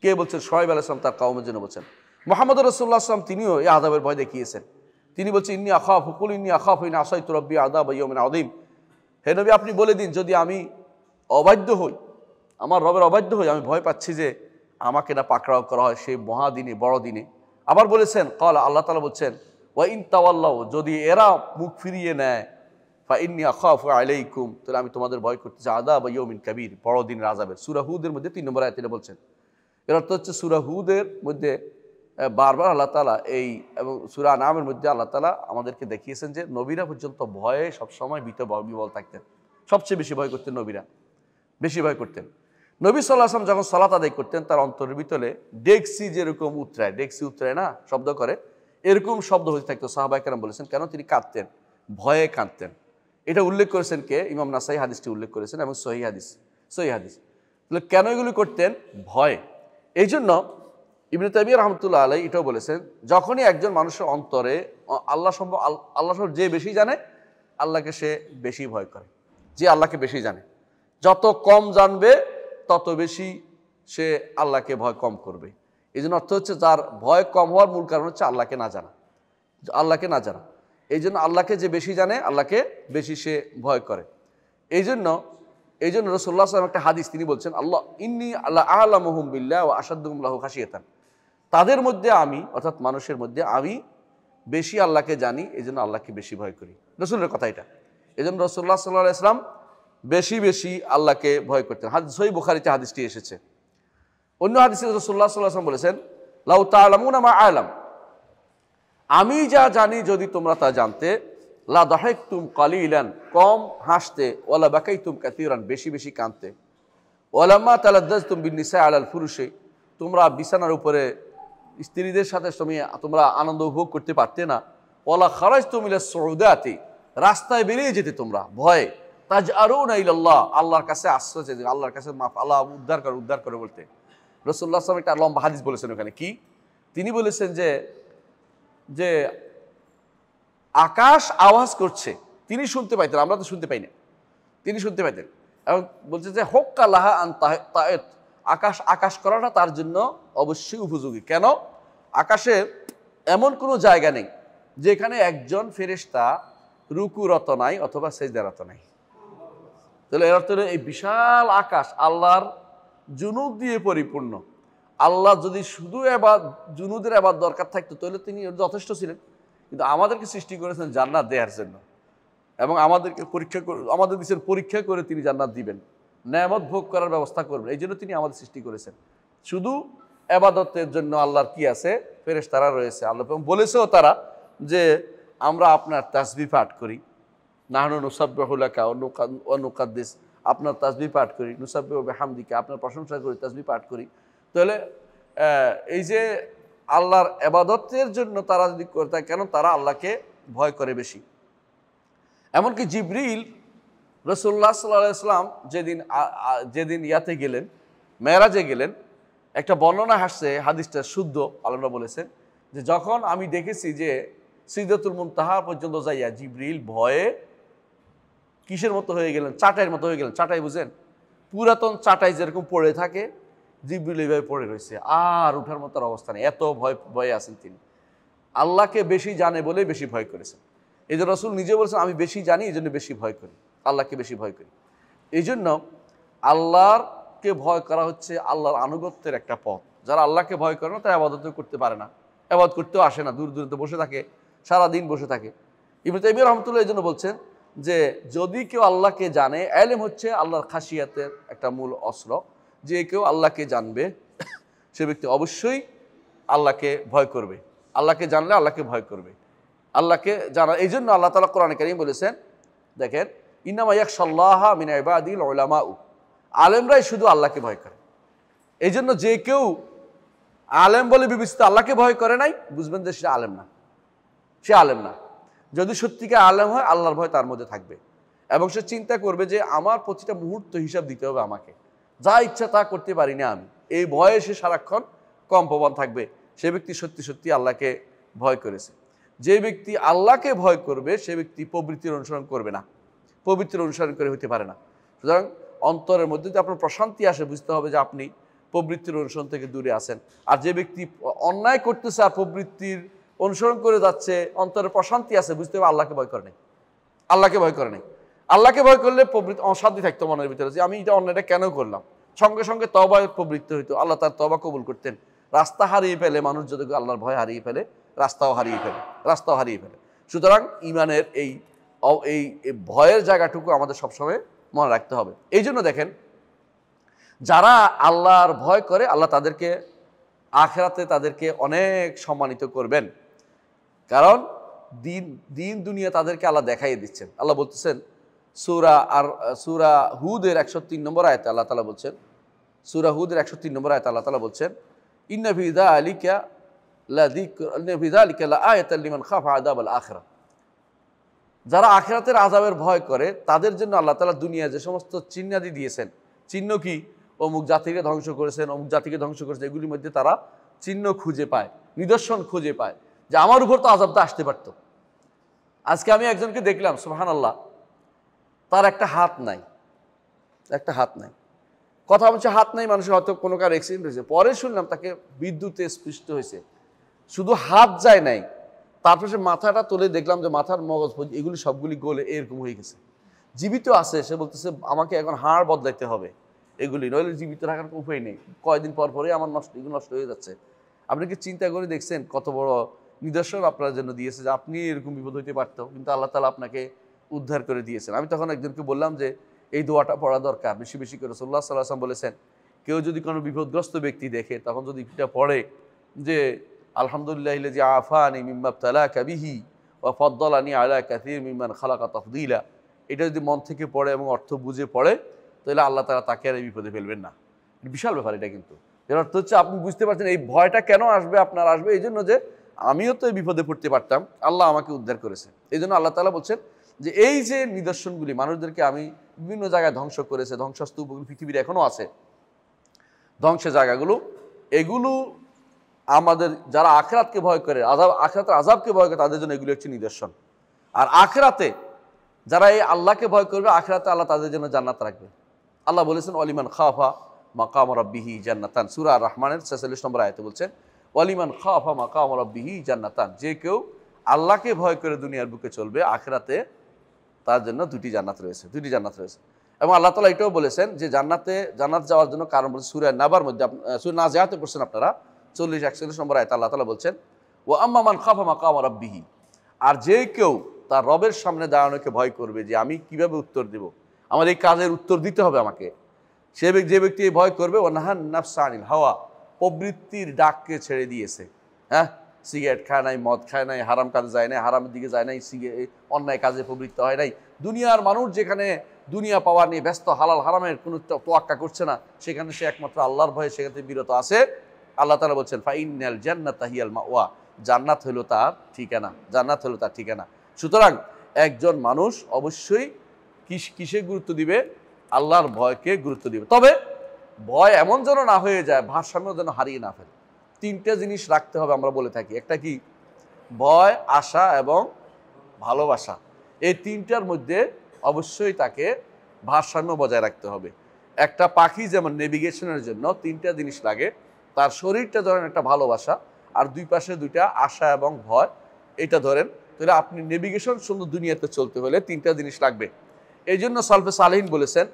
কে বলছেন? শুআয়ব আলাইহিস সালাম তার কওমের জন্য বলছেন। মুহাম্মদ রাসূলুল্লাহ সাল্লাল্লাহু আলাইহি ওয়াসাল্লাম তিনিও এই আযাবের ভয় দেখিয়েছেন। তিনি বলছেন, ইন্নী আখাফু ইন আসাইতু রাব্বি আযাবা ইয়াউমিন আযীম, হে নবী আপনি বলে দিন, যদি আমি অবাধ্য হই, আমার রবের অবাধ্য হই, আমি ভয় পাচ্ছি যে আমাকে না পাকড়াও করা হয় সেই মহাদিনে, বড় দিনে। আবার বলেছেন, আল্লাহ তাআলা বলছেন, ওয়া ইন তাওয়াল্লাউ, যদি এরা মুখ ফিরিয়ে নেয়, ফা ইন্নী আখাফু আলাইকুম, তাহলে আমি তোমাদের ভয় করতেছি আযাবা ইয়াউমিন কাবীর, বড় দিনের আযাবের। সূরা হুদের মধ্যে 3 নম্বর আয়াতে এটা বলছেন। এর অর্থ হচ্ছে সূরা হুদের মধ্যে বারবার আল্লাহ তাআলা এবং সূরা আনআমের মধ্যে আল্লাহ তাআলা আমাদেরকে দেখিয়েছেন যে নবীরা পর্যন্ত ভয়ে সবসময় বিবল থাকতেন, সবচেয়ে বেশি ভয় করতেন নবীরা। বেশি ভয় করতেন। নবী সাল্লাল্লাহু আলাইহি ওয়াসাল্লাম যখন সালাত আদায় করতেন তার অন্তরের ভিতরে ডেক্সি যেরকম উতরায়, ডেক্সি উতরায় না, শব্দ করে, এরকম শব্দ হতে থাকতো। সাহাবায়ে কেরাম বলেছেন কেন তিনি কাঁদতেন, ভয়ে কাঁদতেন। এটা উল্লেখ করেছেন কে? ইমাম নাসাই হাদিসটি উল্লেখ করেছেন এবং সহিহ হাদিস। তাহলে কেন এগুলি করতেন? ভয়। এই জন্য ইবনে তাইমিয়া রাহমাতুল্লাহ আলাইহি এটাও বলেছেন, যখনই একজন মানুষের অন্তরে আল্লাহ সম্পর্কে যে বেশি জানে, আল্লাহকে সে বেশি ভয় করে। যে আল্লাহকে বেশি জানে, যত কম জানবে তত বেশি সে আল্লাহকে ভয় কম করবে। এই জন্য অর্থ হচ্ছে যার ভয় কম হওয়ার মূল কারণ হচ্ছে আল্লাহকে না জানা, এই জন্য আল্লাহকে যে বেশি জানে, আল্লাহকে বেশি সে ভয় করে। এই জন্য রাসূলুল্লাহ সাল্লাল্লাহু আলাইহি ওয়াসাল্লাম একটা হাদিস তিনি বলছেন, আল্লাহ ইন্নী আল্লাহ আ'লামুহুম বিল্লাহ ওয়া আশাদ্দুহুম লাহু খাশিয়াতান, তাদের মধ্যে আমি, অর্থাৎ মানুষের মধ্যে আমি বেশি আল্লাহকে জানি, এই জন্য আল্লাহকে বেশি ভয় করি। রাসূলের কথা এটা। এই জন্য রাসূলুল্লাহ সাল্লাল্লাহু আলাইহি ওয়াসাল্লাম বেশি আল্লাহকে ভয় করতেন। সহিহ বুখারীতে হাদিসটি এসেছে। অন্য হাদিসে রাসূলুল্লাহ সাল্লাল্লাহু আলাইহি ওয়াসাল্লাম বলেছেন, লাউ তা'লামুনা মা আ'লাম, আমি যা জানি যদি তোমরা তা জানতে, লা দাহাকতুম কালিলান, কম হাসতে, ওয়ালা বাকাইতুম কাসীরান, বেশি কাঁদতে, ওয়ালামা তালাদ্দাজতুম বিন-নিসা আলাল ফুরুশি, তোমরা বিছানার উপরে স্ত্রীদের সাথে তোমরা আনন্দ উপভোগ করতে পারতে না, ওয়ালা খারাজতুম ইলা সুউদাতি, রাস্তায় বেরিয়ে যেতে তোমরা ভয়ে, তাজআরুনা ইলাল্লাহ, আল্লাহর কাছে আশ্রয় চাইতে, আল্লাহর কাছে মাফ, আল্লাহ উদ্ধার করে বলতে। রাসূলুল্লাহ সাল্লাল্লাহু আলাইহি ওয়াসাল্লাম একটা লম্বা হাদিস বলেছেন ওখানে। কি তিনি বলেছেন? যে আকাশ আওয়াজ করছে, তিনি শুনতে পাইতেন, আমরা তো শুনতে পাই না, তিনি শুনতে পাইতেন। এবং বলছে যে হোক্কা লাহা আন তায়েত, আকাশ করাটা তার জন্য অবশ্যই উপযোগী। কেন? আকাশে এমন কোনো জায়গা নেই যেখানে একজন ফেরেশতা রুকুরত নাই অথবা সেজদারত নাই। তাহলে এর অর্থ এই বিশাল আকাশ আল্লাহর জুনুদ দিয়ে পরিপূর্ণ। আল্লাহ যদি শুধু জুনুদের আবার দরকার থাকতো তাহলে তিনি যথেষ্ট ছিলেন। কিন্তু আমাদেরকে সৃষ্টি করেছেন জান্নাত দেওয়ার জন্য, এবং আমাদেরকে আমাদের দেশের পরীক্ষা করে তিনি জান্নাত দিবেন, নেয়ামত ভোগ করার ব্যবস্থা করবেন। এই জন্য তিনি আমাদের সৃষ্টি করেছেন। শুধু ইবাদতের জন্য আল্লাহর কি আছে? ফেরেশতারা রয়েছে। আল্লাহ বলেছেও তারা যে আমরা আপনার তাসবিহ পাঠ করি, নাহনু নুসাব্বিহু লাকা ওয়া নুকাদ্দিস, আপনার তাসবিহ পাঠ করি, নুসাব্বিহু বিহামদিকা, আপনার প্রশংসা করি, তাসবিহ পাঠ করি। তাহলে এই যে আল্লাহর ইবাদতের জন্য তারা যদি করতে, কেন? তারা আল্লাহকে ভয় করে বেশি। এমনকি জিবরিল রাসূলুল্লাহ সাল্লাল্লাহু আলাইহি ওয়াসাল্লাম যেদিন ইয়াতে গেলেন, মেরাজে গেলেন, একটা বর্ণনা আসছে, হাদিসটা শুদ্ধ, আলেমরা বলেছেন যে যখন আমি দেখেছি যে সিদরাতুল মুনতাহা পর্যন্ত যাইয়া জিবরিল ভয়ে কিসের মতো হয়ে গেলেন? চাটাইয়ের মতো হয়ে গেলেন। চাটাই বুঝেন? পুরাতন চাটাই যেরকম পড়ে থাকে, জিবরিল এইভাবে পড়ে রয়েছে, আর ওঠার মতো অবস্থা নেই, এত ভয়ে আছেন তিনি। আল্লাহকে বেশি জানে বলে বেশি ভয় করেছেন। এই জন্য রাসূল নিজে বলেছেন আমি বেশি জানি, এই জন্য বেশি ভয় করি, আল্লাহকে বেশি ভয় করি। এই জন্য আল্লাহকে ভয় করা হচ্ছে আল্লাহর আনুগত্যের একটা পথ। যারা আল্লাহকে ভয় করে না তারা ইবাদত করতে পারে না, ইবাদত করতেও আসে না, দূর দূরান্তে বসে থাকে, সারাদিন বসে থাকে। ইবনে তাইমিয়া রাহমাতুল্লাহ এই জন্য বলছেন যে যদি কেউ আল্লাহকে জানে, ইলম হচ্ছে আল্লাহর খাশিয়াতের একটা মূল অস্ত্র। যে কেউ আল্লাহকে জানবে সে ব্যক্তি অবশ্যই আল্লাহকে ভয় করবে। আল্লাহকে জানলে আল্লাহকে ভয় করবে, আল্লাহকে জানা। এই জন্য আল্লাহ তাআলা কোরআনে কারীম বলেছেন, দেখেন, ইন্নামা ইয়াখশাল্লাহা মিন ইবাদিল উলামা, আলেমরাই শুধু আল্লাহকে ভয় করে। এই জন্য যে কেউ আলেম বলে বিবেচিত আল্লাহকে ভয় করে নাই, বুঝবেন যে সে আলেম না। যদি সত্যিকার আলেম হয়, আল্লাহর ভয় তার মধ্যে থাকবে, এবং সে চিন্তা করবে যে আমার প্রতিটা মুহূর্ত হিসাব দিতে হবে আমাকে, যা ইচ্ছা তা করতে পারি না আমি। এই ভয়ে সে সারাক্ষণ কম্পমান থাকবে। সে ব্যক্তি সত্যি আল্লাহকে ভয় করেছে। যে ব্যক্তি আল্লাহকে ভয় করবে সে ব্যক্তি প্রবৃত্তির অনুসরণ করবে না, প্রবৃত্তির অনুসরণ করে হতে পারে না। সুতরাং অন্তরের মধ্যে যদি আপনার প্রশান্তি আসে, বুঝতে হবে যে আপনি প্রবৃত্তির অনুসরণ থেকে দূরে আছেন। আর যে ব্যক্তি অন্যায় করতেছে আর প্রবৃত্তির অনুসরণ করে যাচ্ছে, অন্তরের প্রশান্তি আছে, বুঝতে হবে আল্লাহকে ভয় করে নেই। আল্লাহকে ভয় করলে প্রবৃত্তি অশান্তি থাকতো মনের ভিতরে, যে আমি এটা অন্যায়টা কেন করলাম। সঙ্গে সঙ্গে তওবায় প্রবৃত্তি হইতো, আল্লাহ তার তওবা কবুল করতেন। রাস্তা হারিয়ে ফেলে মানুষ, যদি আল্লাহর ভয় হারিয়ে ফেলে, রাস্তাও হারিয়ে ফেলে। সুতরাং ইমানের এই ভয়ের জায়গাটুকু আমাদের সবসময় মনে রাখতে হবে। এই জন্য দেখেন, যারা আল্লাহর ভয় করে, আল্লাহ তাদেরকে আখিরাতে তাদেরকে অনেক সম্মানিত করবেন। কারণ দিন দুনিয়া তাদেরকে আল্লাহ দেখাইয়ে দিচ্ছেন। আল্লাহ বলতেছেন সূরা হুদের 103 নম্বর আয়াতে আল্লাহ তাআলা বলছেন, সূরা হুদের 103 নম্বর আয়াতে আল্লাহ তাআলা বলছেন, ইন্না ফি যালিকা লাআয়াতান লিমান খাফা আযাবাল আখিরাহ। যারা আখিরাতের আযাবের ভয় করে তাদের জন্য আল্লাহ তাআলা দুনিয়ায় যে সমস্ত চিহ্নাদি দিয়েছেন, চিহ্ন কি? অমুক জাতিকে ধ্বংস করেছেন, অমুক জাতিকে ধ্বংস করেছেন, এগুলির মধ্যে তারা চিহ্ন খুঁজে পায়, নিদর্শন খুঁজে পায় যে আমার উপর তো আযাবটা আসতে পারত। আজকে আমি একজনকে দেখলাম, সুবহানাল্লাহ, তার একটা হাত নাই, একটা হাত নাই। কথা বলছে হাত নাই, মানুষের হয়তো কোনো কার অ্যাক্সিডেন্ট হয়েছে, পরে শুনলাম তাকে বিদ্যুতে স্পৃষ্ট হয়েছে, শুধু হাত যায় নাই, তারপর সে মাথাটা তুলে দেখলাম যে মাথার মগজ এগুলি সবগুলি গলে এরকম হয়ে গেছে। জীবিত আছে, সে বলতেছে আমাকে এখন হাড় বদলাইতে হবে, এগুলি নইলে জীবিত রাখার উপায় নেই, কয়েকদিন পর পরে আমার এগুলো নষ্ট হয়ে যাচ্ছে। আপনি কি চিন্তা করে দেখছেন কত বড় নিদর্শন আপনার জন্য দিয়েছে যে আপনি এরকম বিপদ হইতে পারতো, কিন্তু আল্লাহ তাআলা আপনাকে উদ্ধার করে দিয়েছেন। আমি তখন একজনকে বললাম যে এই দোয়াটা পড়া দরকার, বেশি বেশি করে। রাসূলুল্লাহ সাল্লাল্লাহু আলাইহি ওয়াসাল্লাম বলেছেন, কেউ যদি কোনো বিপদগ্রস্ত ব্যক্তি দেখে তখন যদি এটা পড়ে যে আলহামদুলিল্লাহিল্লাযী আফানি মিম্মা ইবতালাকা বিহি ওয়া ফাদ্দালানি আলা কাসীর মিম্মান খালাকা তাফদীলা, এটা যদি মন থেকে পড়ে এবং অর্থ বুঝে পড়ে তাহলে আল্লাহ তাআলা তাকে আর এই বিপদে ফেলবেন না। বিশাল ব্যাপার এটা। কিন্তু এর অর্থ হচ্ছে আপনি বুঝতে পারছেন এই ভয়টা কেন আসবে, আপনার আসবে এই জন্য যে আমিও তো এই বিপদে পড়তে পারতাম, আল্লাহ আমাকে উদ্ধার করেছে। এই জন্য আল্লাহ তাআলা বলছেন যে এই যে নিদর্শনগুলি মানুষদেরকে আমি বিভিন্ন জায়গায় ধ্বংস করেছে, ধ্বংসস্তূপগুলো পৃথিবীর এখনও আছে, ধ্বংসের জায়গাগুলো, এগুলো আমাদের যারা আখিরাতকে ভয় করে, আখিরাতের আযাবকে ভয় করে তাদের জন্য এগুলো একটি নিদর্শন। আর আখিরাতে যারা এই আল্লাহকে ভয় করবে, আখিরাতে আল্লাহ তাদের জন্য জান্নাত রাখবে। আল্লাহ বলেছেন ওয়ালিমান খাফা মাকাম রাব্বিহি জান্নাতান, সূরা আর রহমানের 46 নম্বর আয়াতে বলছেন ওয়ালিমান খাফা মাকাম রাব্বিহি জান্নাতান, যে কেউ আল্লাহকে ভয় করে দুনিয়ার বুকে চলবে, আখিরাতে তার জন্য দুটি জান্নাত রয়েছে, দুটি জান্নাত রয়েছে। এবং আল্লাহ তাআলা এটাও বলেছেন যে জান্নাত যাওয়ার জন্য কারণ বলছে সূরা নাবার মধ্যে, সূরা নাজিয়াতে পড়ছেন আপনারা 40-41 নম্বর আয়াতে আল্লাহ তাআলা বলছেন ওয়া আম্মা মান খাফা মাকাম রাব্বিহি, আর যে কেউ তার রবের সামনে দাঁড়ানোকে ভয় করবে যে আমি কিভাবে উত্তর দেব, আমার এই কাজের উত্তর দিতে হবে আমাকে, যে ব্যক্তি ভয় করবে ও নাহান নাফসা আনিল হাওয়া, প্রবৃত্তির ডাককে ছেড়ে দিয়েছে। হ্যাঁ, সিগারেট খায় নাই, মদ খায় নাই, হারাম কাজে যায় নাই, হারামের দিকে যায় নাই, অন্যায় কাজে প্রবৃত্ত হয় নাই। দুনিয়ার মানুষ যেখানে দুনিয়া পাওয়া নিয়ে ব্যস্ত, হালাল হারামের কোনো তোয়াক্কা করছে না, সেখানে সে একমাত্র আল্লাহর ভয়ে সেখান থেকে বিরত আছে। আল্লাহ তাআলা বলছেন ফাইনাল জান্নাতা হিয়াল মাওয়া, জান্নাত হলো তার ঠিকানা, জান্নাত হলো তার ঠিকানা। সুতরাং একজন মানুষ অবশ্যই কিসে গুরুত্ব দিবে? আল্লাহর ভয়কে গুরুত্ব দিবে। তবে ভয় এমন যেন না হয়ে যায়, ভারসাম্য যেন হারিয়ে না ফেলে। তিনটা জিনিস রাখতে হবে আমরা বলে থাকি, একটা কি? ভয়, আশা এবং ভালোবাসা। এই তিনটার মধ্যে অবশ্যই তাকে ভারসাম্য বজায় রাখতে হবে। একটা পাখি যেমন নেভিগেশনের জন্য তিনটা জিনিস লাগে, তার শরীরটা ধরেন একটা ভালোবাসা, আর দুই পাশে দুইটা আশা এবং ভয়, এটা ধরেন, তাহলে আপনি নেভিগেশন সুন্দর দুনিয়াতে চলতে হলে তিনটা জিনিস লাগবে। এই জন্য সালফে সালেহিন বলেছেন,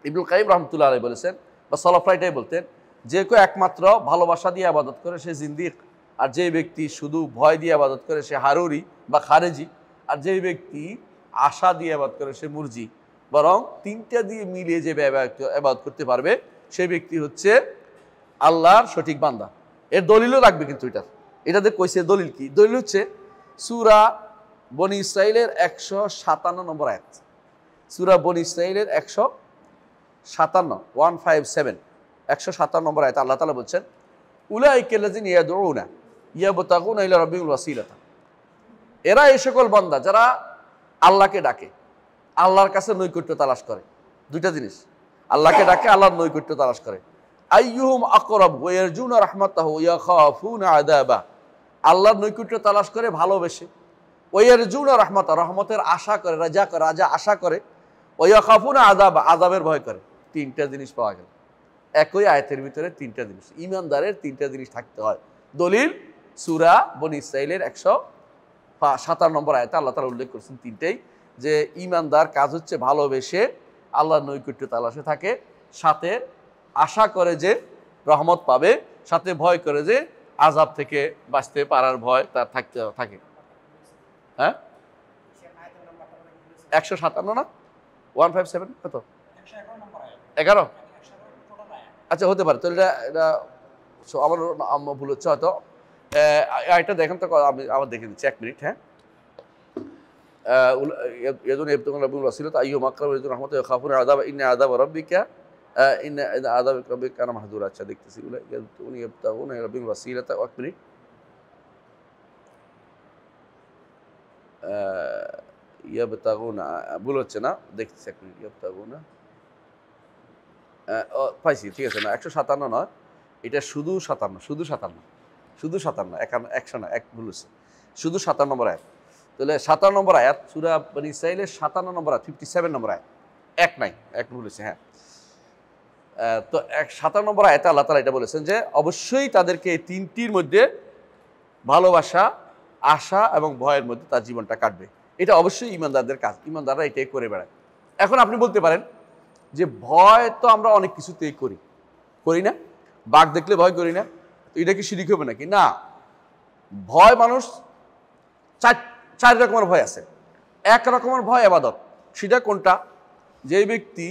ইবনুল কাইয়িম রাহমাতুল্লাহ আলাইহি বলেছেন, বা সালাফরা এটাই বলতেন, যে কেউ একমাত্র ভালোবাসা দিয়ে ইবাদত করে সে জিন্দিক, আর যে ব্যক্তি শুধু ভয় দিয়ে ইবাদত করে সে হারুরি বা খারেজি, আর যে ব্যক্তি আশা দিয়ে ইবাদত করে সে মুরজি। বরং তিনটা দিয়ে মিলিয়ে যে ইবাদত করতে পারবে সেই ব্যক্তি হচ্ছে আল্লাহর সঠিক বান্দা। এর দলিলও রাখবে, কিন্তু এটাতে কইছে দলিল কি? দলিল হচ্ছে সূরা বনী ইসরাঈলের 157 নম্বর আয়াত। সূরা বনী ইসরাঈলের 157 নম্বর আয়াত আল্লাহ তাআলা বলছেন উলাইকাল্লাযিনা ইয়াদউনা ইয়াবতাগুনা ইলা রাব্বিহিল ওয়াসিলাতা, এরা এই সকল বান্দা যারা আল্লাহকে ডাকে, আল্লাহর কাছে নৈকট্য তালাশ করে। দুইটা জিনিস, আল্লাহকে ডাকে, আল্লাহর নৈকট্য তালাশ করে। আইয়ুহুম আকরাব ওয়া ইয়ারজুনা রাহমাতাহু ওয়া ইয়াখাফুনা আযাবা, আল্লাহর নৈকট্য তালাশ করে ভালোবেসে, ওয়া ইয়ারজুনা রাহমাতা, রহমতের আশা করে, রাজা আশা করে, ওয়া ইয়াখাফুনা আযাবা, আযাবের ভয় করে। তিনটা জিনিস পাওয়া গেল একই আয়াতের ভিতরে, তিনটা জিনিস। ঈমানদারের তিনটা জিনিস থাকতে হয়। দলিল সূরা বনী ইসরাঈলের 157 নম্বর আয়াতে আল্লাহ তাআলা উল্লেখ করেছেন তিনটেই, যে ঈমানদার কাজ হচ্ছে ভালোবেসে আল্লাহর নৈকট্য তালাশে থাকে, সাথে আশা করে যে রহমত পাবে, সাথে ভয় করে যে আযাব থেকে বাঁচতে পারার ভয় তার থাকে। হ্যাঁ, 157 না 157 কত? 11। আচ্ছা, হতে পারে। তো এটা আমার ভুল হচ্ছে হয়তো। এটা দেখেন তো, আমি আবার দেখে দিচ্ছি, 1 মিনিট। হ্যাঁ, ইয়াদুনা ইয়াবতাগুনা রাব্বিহিমুল ওয়াসিলাতা আইয়ুহুম আকরাবু ইয়ারজুনা রাহমাতাহু ওয়া ইয়াখাফুনা আযাবা ইন্না আযাবা রাব্বিকা ইন্না আযাবা রাব্বিকা কানা মাহযুরা। আচ্ছা দেখতেছি ইয়াবতাগুনা রাব্বিহিমুল ওয়াসিলাতা ওয়া মিনিট ইয়াবতাগুনা ভুল হচ্ছে না, দেখতেছি এক মিনিট। ইয়াবতাগুনা পাইছি, ঠিক আছে। না 157 নয়, এটা শুধু 57, শুধু 57, শুধু 57, 100 না, এক ভুল হচ্ছে, শুধু 57 নম্বর আয়াত। তাহলে 57 নম্বর আয়াত সূরা বনী ইসরাঈলের 57 নম্বর আয়াত, 57 নম্বর আয়াত, এক নাই, এক ভুল হচ্ছে। হ্যাঁ, তো 57 নম্বর আয়াতে আল্লাহ তাআলা এটা বলেছেন যে অবশ্যই তাদেরকে এই তিনটির মধ্যে ভালোবাসা, আশা এবং ভয়ের মধ্যে তার জীবনটা কাটবে। এটা অবশ্যই ঈমানদারদের কাজ, ঈমানদাররা এটাই করে বেড়ায়। এখন আপনি বলতে পারেন যে ভয় তো আমরা অনেক কিছুতেই করি না? বাঘ দেখলে ভয় করি না? এটা কি শিরক হবে নাকি? না, ভয় মানুষ চার রকমের ভয় আছে। এক রকমের ভয় ইবাদত। সেটা কোনটা? যে ব্যক্তি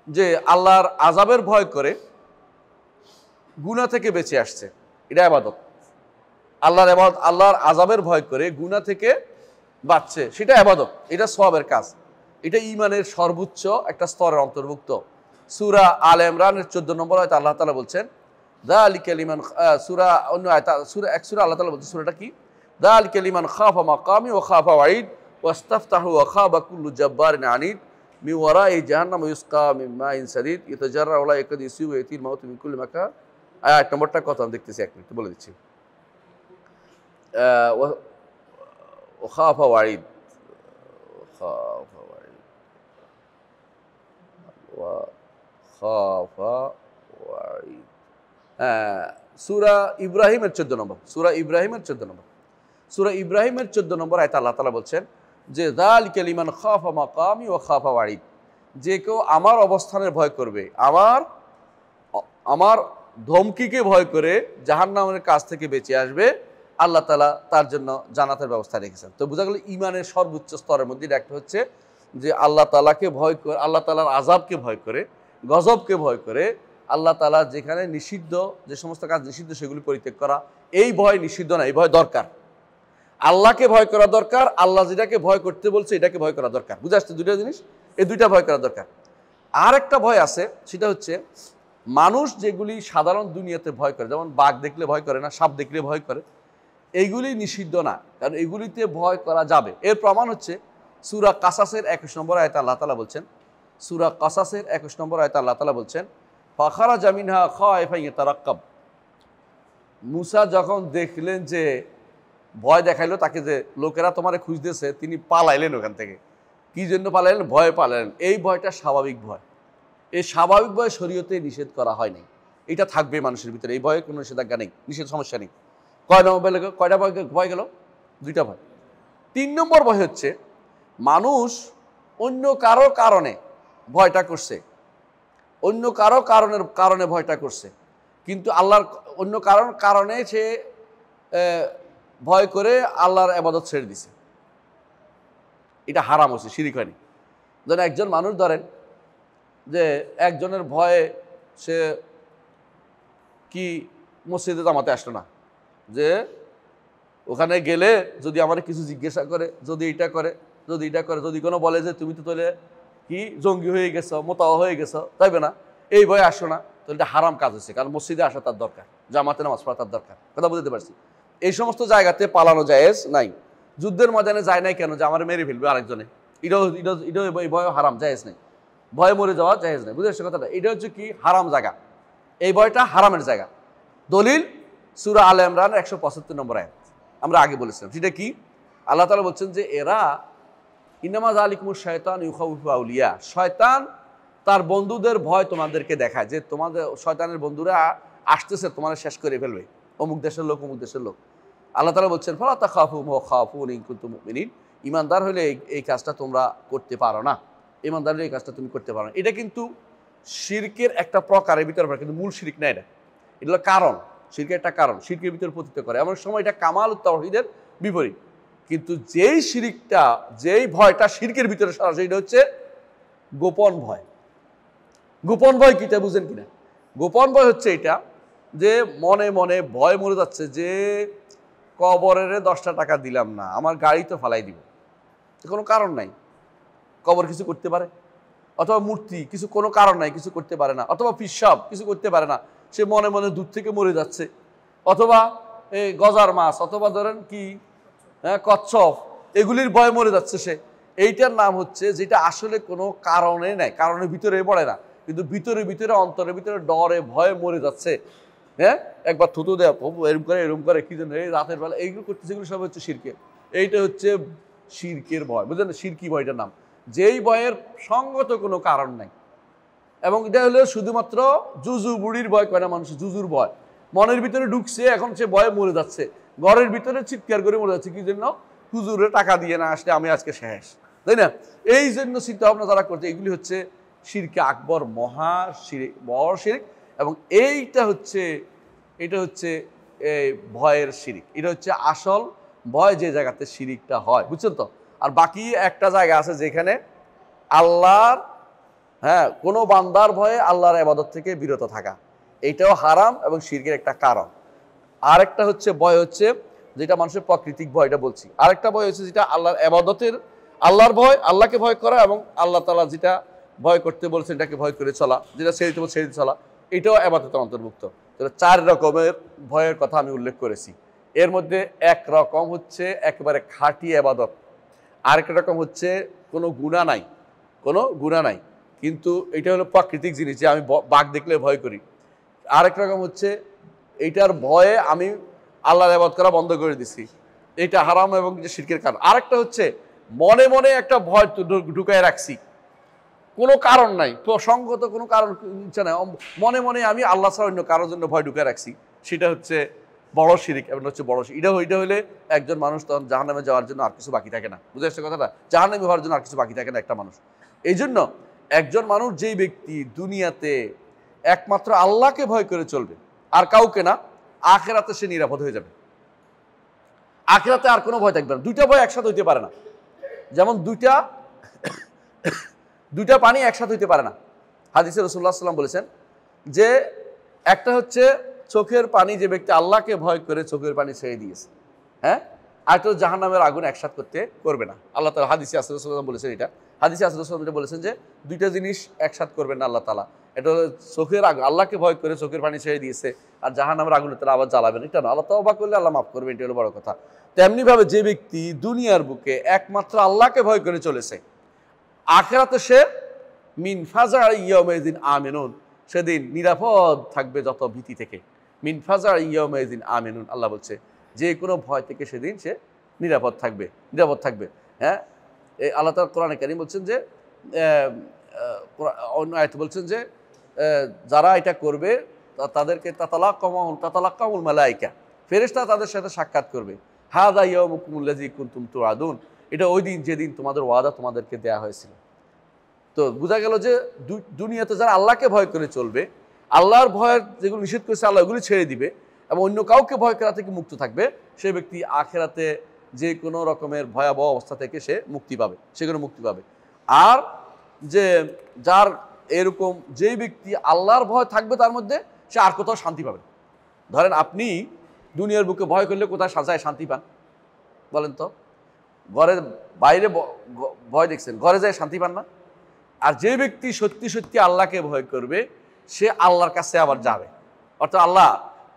যে আল্লাহর আযাবের ভয় করে গুনাহ থেকে বেঁচে আসছে, এটা ইবাদত। আল্লাহর আযাবের ভয় করে গুনাহ থেকে বাঁচছে, সেটা ইবাদত, এটা সওয়াবের কাজ। এটা ঈমানের সর্বোচ্চ একটা স্তরের অন্তর্ভুক্ত। সূরা আলে ইমরানের 14 নম্বর আয়াতে আল্লাহ তাআলা বলছেন যালিকা লিমান সূরা অন্য আয়াত সূরা আল্লাহ তাআলা বলছেন, সূরাটা কি? যালিকা লিমান খাফা মাকামি ওয়া খাফা ওয়াঈদ ওয়াস্তাফতাহু ওয়া খাবা কুল্লু জাব্বারিন আনিদ মিন ওয়ারাই জাহান্নাম ইউসকা মিন মাইন সাদিদ ইয়াতাজাররা ওয়া লা ইয়াকাদু ইউসিবু ইয়াতিল মাউত মিন কুল্লি মাকান। আয়াত নম্বরটা কত আমি দেখতেছি, এক মিনিট বলে দিচ্ছি। ওয়া খাফা ওয়াঈদ, সূরা ইব্রাহিমের 14 নম্বর, সূরা ইব্রাহিমের 14 নম্বর, সূরা ইব্রাহিমের 14 নম্বর আয়াতে আল্লাহ তাআলা বলছেন যে যালিকা লিমান খাফা মাকামি ওয়া খাফা ওয়াঈদ, যে কেউ আমার অবস্থানের ভয় করবে, আমার ধমকিকে ভয় করে জাহান্নামের কাছ থেকে বেঁচে আসবে, আল্লাহ তাআলা তার জন্য জান্নাতের ব্যবস্থা রেখেছেন। তো বোঝা গেল ঈমানের সর্বোচ্চ স্তরের মধ্যে একটা হচ্ছে যে আল্লাহ তাআলাকে ভয় করে, আল্লাহ তাআলার আযাবকে ভয় করে, গজবকে ভয় করে, আল্লাহ তাআলা যেখানে নিষিদ্ধ, যে সমস্ত কাজ নিষিদ্ধ সেগুলি পরিত্যাগ করা। এই ভয় নিষিদ্ধ না, এই ভয় দরকার। আল্লাহকে ভয় করা দরকার, আল্লাহ যেটাকে ভয় করতে বলছে এটাকে ভয় করা দরকার। বুঝে আসছে দুইটা জিনিস, এই দুইটা ভয় করা দরকার। আর একটা ভয় আছে, সেটা হচ্ছে মানুষ যেগুলি সাধারণ দুনিয়াতে ভয় করে, যেমন বাঘ দেখলে ভয় করে না, সাপ দেখলে ভয় করে, এইগুলি নিষিদ্ধ না, কারণ এগুলিতে ভয় করা যাবে। এর প্রমাণ হচ্ছে সূরা কাসাসের 21 নম্বর আয়াতে আল্লাহ তাআলা বলছেন, সূরা কাসাসের 21 নম্বর আয়াতে আল্লাহ তাআলা বলছেন ফাখারাজা মিনহা খায়ফান ইয়াতারাক্কাব। মূসা যখন দেখলেন যে ভয় দেখাইলো তাকে, যে লোকেরা তোমারে খুঁজতেছে, তিনি পালাইলেন ওখান থেকে। কি জন্য পালাইলেন? ভয়ে পালাইলেন। এই ভয়টা স্বাভাবিক ভয়। এই স্বাভাবিক ভয় শরীয়তে নিষেধ করা হয় নাই, এটা থাকবে মানুষের ভিতরে। এই ভয়ে কোনো নিষেধাজ্ঞা নেই, নিষেধ সমস্যা নেই। কয়টা ভয় গেল? দুইটা ভয়। 3 নম্বর ভয় হচ্ছে মানুষ অন্য কারো কারণে ভয়টা করছে, অন্য কারো কারণে ভয়টা করছে, কিন্তু আল্লাহর অন্য কারণে সে ভয় করে আল্লাহর ইবাদত ছেড়ে দিছে, এটা হারাম হচ্ছে, শিরক হয়নি। যেন একজন মানুষ ধরেন যে একজনের ভয়ে সে কি মসজিদে জামাতে আসলো না, যে ওখানে গেলে যদি আমার কিছু জিজ্ঞাসা করে, যদি এটা করে, যদি কোনো বলে যে তুমি তো তাহলে কি জঙ্গি হয়ে গেছো, মোতাওয়া হয়ে গেছো, তাইবে না, এই ভয়ে আসো না, তো এটা হারাম কাজ হচ্ছে। কারণ মসজিদে আসা তার দরকার, জামাতে নামাজ পড়া তার দরকার। কথা বুঝতে পারছি? এই সমস্ত জায়গাতে পালানো জায়েজ নাই। যুদ্ধের ময়দানে যায় নাই কেন? যে আমার মেরে ফেলবে আরেকজনে, এটাও এই ভয় হারাম, জায়েজ নেই। ভয়ে মরে যাওয়া জায়েজ নেই। বুঝে আসছে কথাটা? এটা হচ্ছে কি হারাম জায়গা, এই ভয়টা হারামের জায়গা। দলিল সূরা আলে ইমরান 175 নম্বর আয়াত, আমরা আগে বলেছিলাম। সেটা কি? আল্লাহ তাআলা বলছেন যে এরা ইন্নামা যালিকুমুশ শায়তান ইউখাউফু আউলিয়া, শয়তান তার বন্ধুদের ভয় তোমাদেরকে দেখায়, যে তোমাদের শয়তানের বন্ধুরা আসতেছে তোমাদের শেষ করে ফেলবে, অমুক দেশের লোক, অমুক দেশের লোক। আল্লাহ তাআলা বলছেন ফালা তাখাফুহুম ওয়া খাফুনি ইন কুনতুম মুমিনিন, ঈমানদার হলে এই কাজটা তোমরা করতে পারো না, ঈমানদার হলে এই কাজটা তুমি করতে পারো না। এটা কিন্তু শিরকের একটা প্রকারের ভিতরে, কিন্তু মূল শিরক না, এটা হলো কারণ, শিরকের একটা কারণ, শিরকের ভিতরে পতিত করে। এমন সময় এটা কামালুত তাওহীদের বিপরীত। কিন্তু যেই শিরকটা, যেই ভয়টা শিরকের ভিতরে সরাসরি, এটা হচ্ছে গোপন ভয়। গোপন ভয় কিটা বুঝেন কিনা? গোপন ভয় হচ্ছে এটা যে মনে মনে ভয় মরে যাচ্ছে যে কবরের 10টা টাকা দিলাম না, আমার গাড়ি তো ফালাই দিব, কোনো কারণ নাই, কবর কিছু করতে পারে, অথবা মূর্তি কিছু কোনো কারণ নাই কিছু করতে পারে না, অথবা পিশাব কিছু করতে পারে না, সে মনে মনে দূর থেকে মরে যাচ্ছে, অথবা এই গজার মাছ, অথবা ধরেন কি কচ্ছপ, এগুলির ভয়ে মরে যাচ্ছে সে। এইটার নাম হচ্ছে যেটা আসলে কোনো কারণে নাই, কারণের ভিতরে পড়ে না, কিন্তু ভিতরে ভিতরে অন্তরের ভিতরে ডরে ভয়ে মরে যাচ্ছে। হ্যাঁ, একবার থুতু দেয়, এরম করে কি জন্য এই রাতের বেলা এইগুলো করতেছে, এগুলো সব হচ্ছে শিরকের। এইটা হচ্ছে শিরকের ভয়, বুঝলেন? শিরকি ভয়টার নাম, যেই ভয়ের সঙ্গত কোনো কারণ নাই। এবং এটা হলো শুধুমাত্র জুজু বুড়ির ভয় করে না মানুষ, জুজুর ভয় মনের ভিতরে ঢুকছে, এখন সে ভয়ে মরে যাচ্ছে, ঘরের ভিতরে চিৎকার করে মরে যাচ্ছে, কি জন্য? হুজুরে টাকা দিয়ে না আসলে আমি আজকে শেষ, তাই না? এই জন্য চিন্তা ভাবনা যারা করছে, এগুলি হচ্ছে শিরকে আকবর, মহা শিরক, বড় শিরক। এবং এটা হচ্ছে এই ভয়ের শিরিক, এটা হচ্ছে আসল ভয়, যে জায়গাতে শিরিকটা হয়, বুঝছেন তো? আর বাকি একটা জায়গা আছে যেখানে আল্লাহর কোনো বান্দার ভয়ে আল্লাহর ইবাদত থেকে বিরত থাকা, এইটাও হারাম এবং শিরকের একটা কারণ। আরেকটা হচ্ছে ভয় হচ্ছে যেটা মানুষের প্রাকৃতিক ভয়, এটা বলছি। আরেকটা ভয় হচ্ছে যেটা আল্লাহর ইবাদতের, আল্লাহর ভয়, আল্লাহকে ভয় করা, এবং আল্লাহ তাআলা যেটা ভয় করতে বলছেন এটাকে ভয় করে চলা, যেটা ছেড়ে দিতে ছেড়ে দিয়ে চলা, এটাও ইবাদতের অন্তর্ভুক্ত। তাহলে 4 রকমের ভয়ের কথা আমি উল্লেখ করেছি। এর মধ্যে এক রকম হচ্ছে একেবারে খাঁটি ইবাদত, আরেকটা রকম হচ্ছে কোনো গুনাহ নাই, কিন্তু এটা হলো প্রাকৃতিক জিনিস, যে আমি বাঘ দেখলে ভয় করি। আরেক রকম হচ্ছে এইটার ভয়ে আমি আল্লাহর ইবাদত করা বন্ধ করে দিছি, এটা হারাম এবং শিরকের কারণ। আরেকটা হচ্ছে মনে মনে একটা ভয় ঢুকায় রাখছি, কোনো কারণ নাই, প্রসঙ্গত কোনো কারণ নাই, মনে মনে আমি আল্লাহ ছাড়া অন্য কারোর জন্য ভয় ঢুকায় রাখছি, সেটা হচ্ছে বড় শিরিক। এবং হচ্ছে বড় শিরিক, এটা হলে একজন মানুষ তখন জাহান্নামে যাওয়ার জন্য আর কিছু বাকি থাকে না। বুঝে আসছে কথাটা? জাহান্নামে হওয়ার জন্য আর কিছু বাকি থাকে না একটা মানুষ। এই জন্য একজন মানুষ, যেই ব্যক্তি দুনিয়াতে একমাত্র আল্লাহকে ভয় করে চলবে, আর কাউকে না, আখিরাতে সে নিরাপদ হয়ে যাবে। আখিরাতে আর কোনো ভয় থাকবে না। দুইটা ভয় একসাথে হইতে পারে না, যেমন দুইটা পানি একসাথে হইতে পারে না। হাদিসে রাসূলুল্লাহ সাল্লাল্লাহু আলাইহি ওয়াসাল্লাম বলেছেন যে একটা হচ্ছে চোখের পানি, যে ব্যক্তি আল্লাহকে ভয় করে চোখের পানি ছেড়ে দিয়েছে, হ্যাঁ, আর তো জাহান্নামের আগুন একসাথ করবে না আল্লাহ তাআলা। হাদিসে রাসূলুল্লাহ সাল্লাল্লাহু আলাইহি ওয়াসাল্লাম বলেছেন, এটা হাদিসে রাসূলুল্লাহ সাল্লাল্লাহু আলাইহি ওয়াসাল্লাম বলেছেন যে দুইটা জিনিস একসাথ করবেন না আল্লাহ তাআলা। এটা হলো চোখের আগুন, আল্লাহকে ভয় করে চোখের পানি ছেড়ে দিয়েছে, আর জাহান্নামের আগুনে তারা আবার জ্বালাবেন, এটা না। আল্লাহ তওবা করলে আল্লাহ মাফ করবে, এটা হলো বড় কথা। তেমনিভাবে যে ব্যক্তি দুনিয়ার বুকে একমাত্র আল্লাহকে ভয় করে চলেছে, আখিরাতে সে মিন ফাজার ইয়াউমাইযিন আমিনুন, সেদিন নিরাপদ থাকবে যত ভীতি থেকে। মিন ফাজার ইয়াউমাইযিন আমিনুন, আল্লাহ বলছে যে কোনো ভয় থেকে সেদিন সে নিরাপদ থাকবে। হ্যাঁ, এই আল্লাহ তাআলা কোরআনে কারীম বলছেন যে অন্য আয়াতে বলছেন যে যারা এটা করবে তাদেরকে তাতালাক্কাহুল মালায়েকা, ফেরেশতা তাদের সাথে সাক্ষাৎ করবে। হাযা ইয়াউমুকুমুল্লাযী কুনতুম তুআদুন, এটা ওই দিন যেদিন তোমাদের ওয়াদা তোমাদেরকে দেয়া হয়েছিল। তো বোঝা গেল যে দুনিয়াতে যারা আল্লাহকে ভয় করে চলবে, আল্লাহর ভয়ের যেগুলো নিষেধ করেছে আল্লাহ ওগুলি ছেড়ে দিবে এবং অন্য কাউকে ভয় করা থেকে মুক্ত থাকবে, সে ব্যক্তি আখিরাতে যে কোনো রকমের ভয়াবহ অবস্থা থেকে সে মুক্তি পাবে। আর যে যার এরকম যেই ব্যক্তি আল্লাহর ভয় থাকবে তার মধ্যে, সে আর কোথাও শান্তি পাবে। ধরেন আপনি দুনিয়ার বুকে ভয় করলে কোথায় সাজায় শান্তি পান বলেন তো? ঘরের বাইরে ভয় দেখছেন, ঘরে যায় শান্তি পান না? আর যে ব্যক্তি সত্যি সত্যি আল্লাহকে ভয় করবে, সে আল্লাহর কাছে আবার যাবে, অর্থাৎ আল্লাহ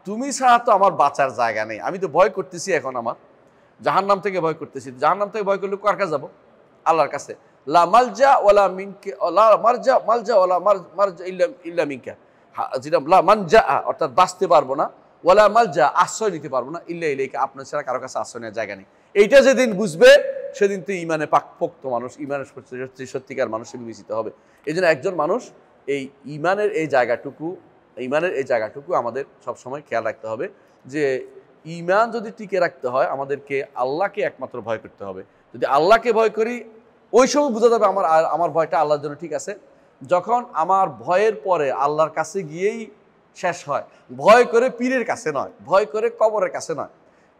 তুমি ছাড়া তো আমার বাঁচার জায়গা নেই, আমি তো ভয় করতেছি, এখন আমার জাহান্নাম থেকে ভয় করতেছি, জাহান্নাম থেকে ভয় করলে কার কাছে যাবো? আল্লাহর কাছে। লা মালজা ওয়ালা মিনকা, লা মালজা ওয়ালা মারজা ইল্লা মিনকা, যেটা লা মানজা অর্থাৎ বাঁচতে পারবো না, ওয়ালা মালজা আশ্রয় নিতে পারবো না, ইল্লা ইলাইকা আপনার ছাড়া কারো কাছে আশ্রয় নেওয়ার জায়গা নেই। এইটা যেদিন বুঝবে সেদিন তো ইমানে পাকপোক্ত মানুষ, ইমানের সত্যিকার মানুষ বিবেচিত হবে। এই জন্য একজন মানুষ এই ইমানের এই জায়গাটুকু আমাদের সবসময় খেয়াল রাখতে হবে, যে ইমান যদি টিকে রাখতে হয় আমাদেরকে আল্লাহকে একমাত্র ভয় করতে হবে। যদি আল্লাহকে ভয় করি, ওই সময় বোঝা যাবে আমার ভয়টা আল্লাহর জন্য ঠিক আছে, যখন আমার ভয়ের পরে আল্লাহর কাছে গিয়েই শেষ হয়। ভয় করে পীরের কাছে নয়, ভয় করে কবরের কাছে নয়,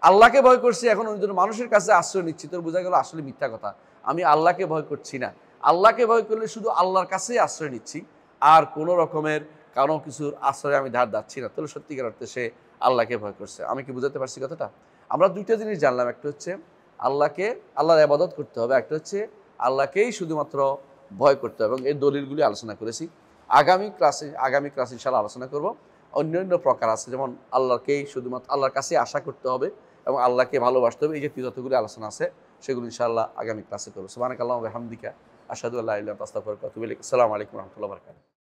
আল্লাহকে ভয় করছি, এখন অন্য মানুষের কাছে আশ্রয় নিচ্ছি, তোর বোঝা গেল আসলে মিথ্যা কথা। আমি আল্লাহকে ভয় করছি না, আল্লাহকে ভয় করলে শুধু আল্লাহর কাছেই আশ্রয় নিচ্ছি, আর কোনো রকমের কারো কিছুর আশ্রয় আমি ধার যাচ্ছি না, তাহলে সত্যিকার অর্থে সে আল্লাহকে ভয় করছে। আমি কি বুঝাতে পারছি কথাটা? আমরা দুইটা জিনিস জানলাম, একটা হচ্ছে আল্লাহর ইবাদত করতে হবে, একটা হচ্ছে আল্লাহকেই শুধুমাত্র ভয় করতে হবে, এবং এই দলিলগুলি আলোচনা করেছি। আগামী ক্লাসে ইনশাআল্লাহ আলোচনা করব অন্যান্য প্রকার আছে, যেমন আল্লাহকেই শুধুমাত্র আল্লাহর কাছে আশা করতে হবে এবং আল্লাহকে ভালোবাসতে হবে, এই যে যতগুলি আলোচনা আছে সেগুলো ইনশাআল্লাহ আগামী ক্লাসে করবো। সুবহানাকাল্লাহু ওয়া বিহামদিকা আশহাদু আল্লা ইলাহা ইল্লা আনতা আস্তাগফিরুকা ওয়া আতুবু ইলাইক। আসসালামু আলাইকুম ওয়া রাহমাতুল্লাহি ওয়া বারাকাতুহু।